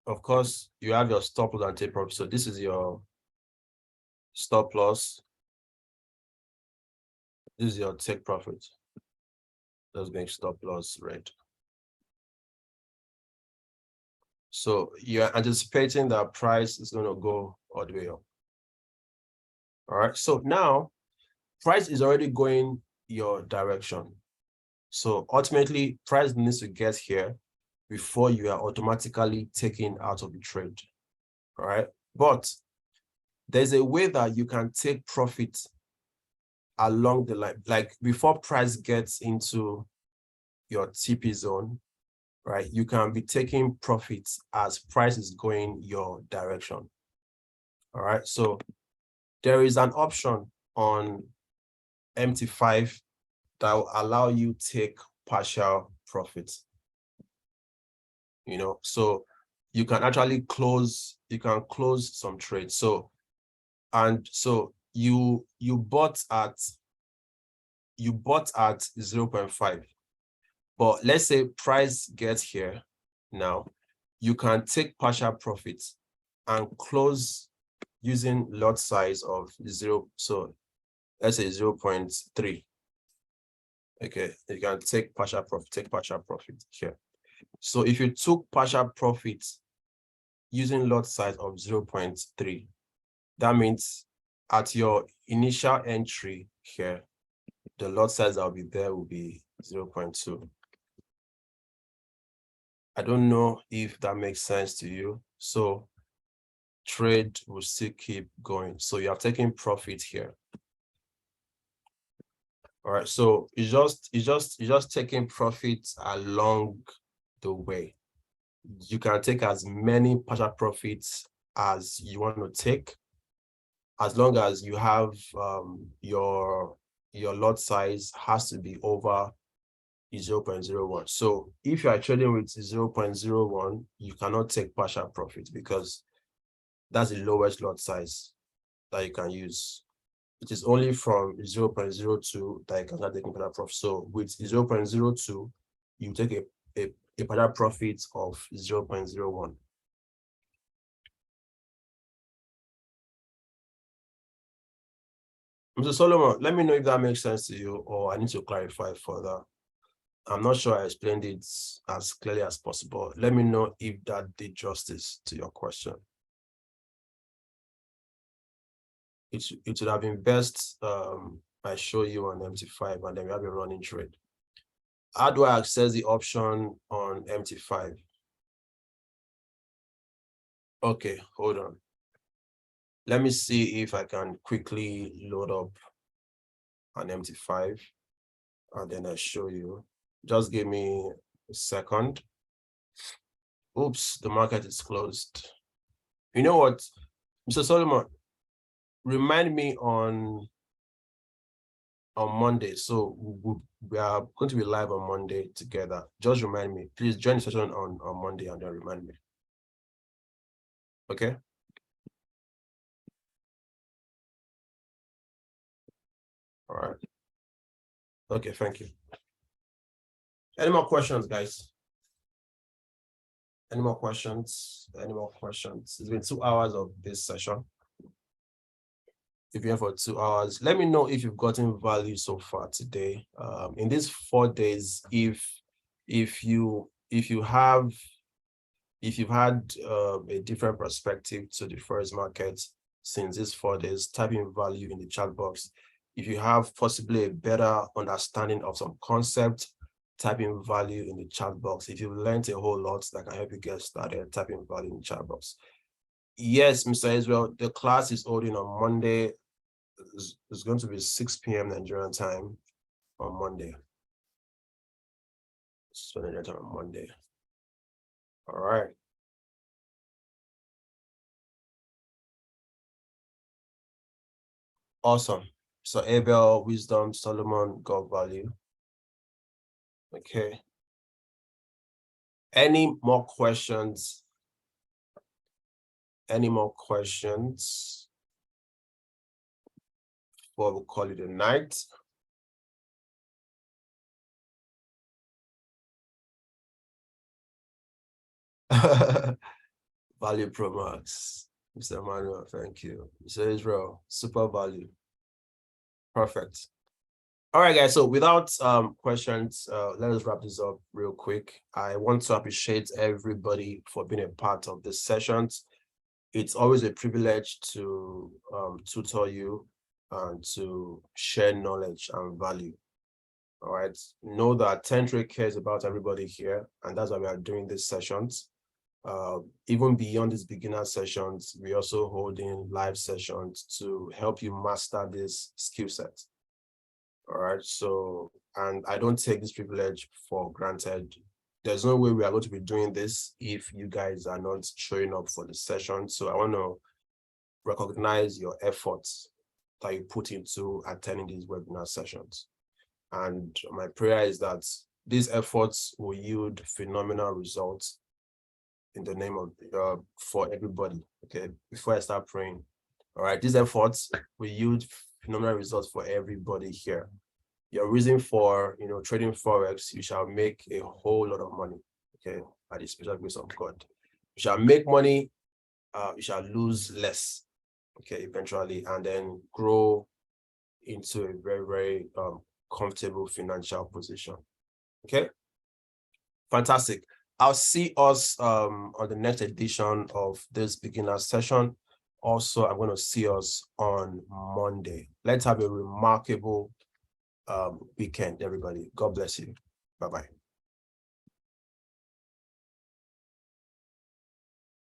of course, you have your stop loss and take profit. So this is your stop loss. This is your take profit. Let's make stop loss red. So you're anticipating that price is going to go all the way up. All right. So now price is already going your direction. So ultimately, price needs to get here before you are automatically taken out of the trade. All right. But there's a way that you can take profit along the line, like before price gets into your TP zone, right? You can be taking profits as price is going your direction. All right. So there is an option on MT5 that will allow you take partial profits. So you can actually close some trades. So, and so you bought at 0.5, but let's say price gets here now, you can take partial profits and close using lot size of 0. So let's say 0.3. Okay, you can take partial profit here. So if you took partial profit using lot size of 0.3, that means at your initial entry here, the lot size that will be there will be 0.2. I don't know if that makes sense to you. So trade will still keep going. So you are taking profit here. All right. So it's just taking profits along the way. You can take as many partial profits as you want to take, as long as you have your lot size has to be over 0.01. So if you are trading with 0.01, you cannot take partial profit because that's the lowest lot size that you can use. It is only from 0.02 that you can start taking partial profit. So with 0.02, you take a partial profit of 0.01. Mr. Solomon, let me know if that makes sense to you or I need to clarify further. I'm not sure I explained it as clearly as possible. Let me know if that did justice to your question. It would have been best I show you on MT5 and then we have a running trade. How do I access the option on MT5? Okay, hold on. Let me see if I can quickly load up an MT5 and then I show you. Just give me a second. Oops, the market is closed. You know what, Mr. Solomon, remind me on Monday. So we are going to be live on Monday together. Just remind me. Please join the session on Monday and then remind me. Okay? All right. Okay, thank you. Any more questions, guys? Any more questions? Any more questions? It's been 2 hours of this session. If you're here for 2 hours, let me know if you've gotten value so far today. In these 4 days, if you've had a different perspective to the Forex market since these 4 days, type in value in the chat box. If you have possibly a better understanding of some concept, type in value in the chat box. If you've learned a whole lot that can help you get started, type in value in the chat box. Yes, Mr. Israel, the class is holding on Monday. It's going to be 6 p.m. Nigerian time on Monday. So Nigerian time on Monday. All right. Awesome. So Abel, Wisdom, Solomon, God value. Okay. Any more questions? Any more questions? Before we call it a night. Value Pro Max. Mr. Emmanuel, thank you. Mr. Israel, super value. Perfect. All right, guys. So without questions, let us wrap this up real quick. I want to appreciate everybody for being a part of this sessions. It's always a privilege to tutor you and to share knowledge and value. All right. Know that Tentric cares about everybody here, and that's why we are doing these sessions. Even beyond these beginner sessions, we're also holding live sessions to help you master this skill set. All right. So, and I don't take this privilege for granted. There's no way we are going to be doing this if you guys are not showing up for the session. So I want to recognize your efforts that you put into attending these webinar sessions. And my prayer is that these efforts will yield phenomenal results in the name of for everybody. Okay, before I start praying. All right, these efforts will yield phenomenal results for everybody here. Your reason for trading Forex, you shall make a whole lot of money. Okay, by the special grace of God. You shall make money, you shall lose less. Okay, eventually, and then grow into a very, very comfortable financial position. Okay, fantastic. I'll see us on the next edition of this beginner session. Also, I'm going to see us on Monday. Let's have a remarkable weekend, everybody. God bless you. Bye-bye.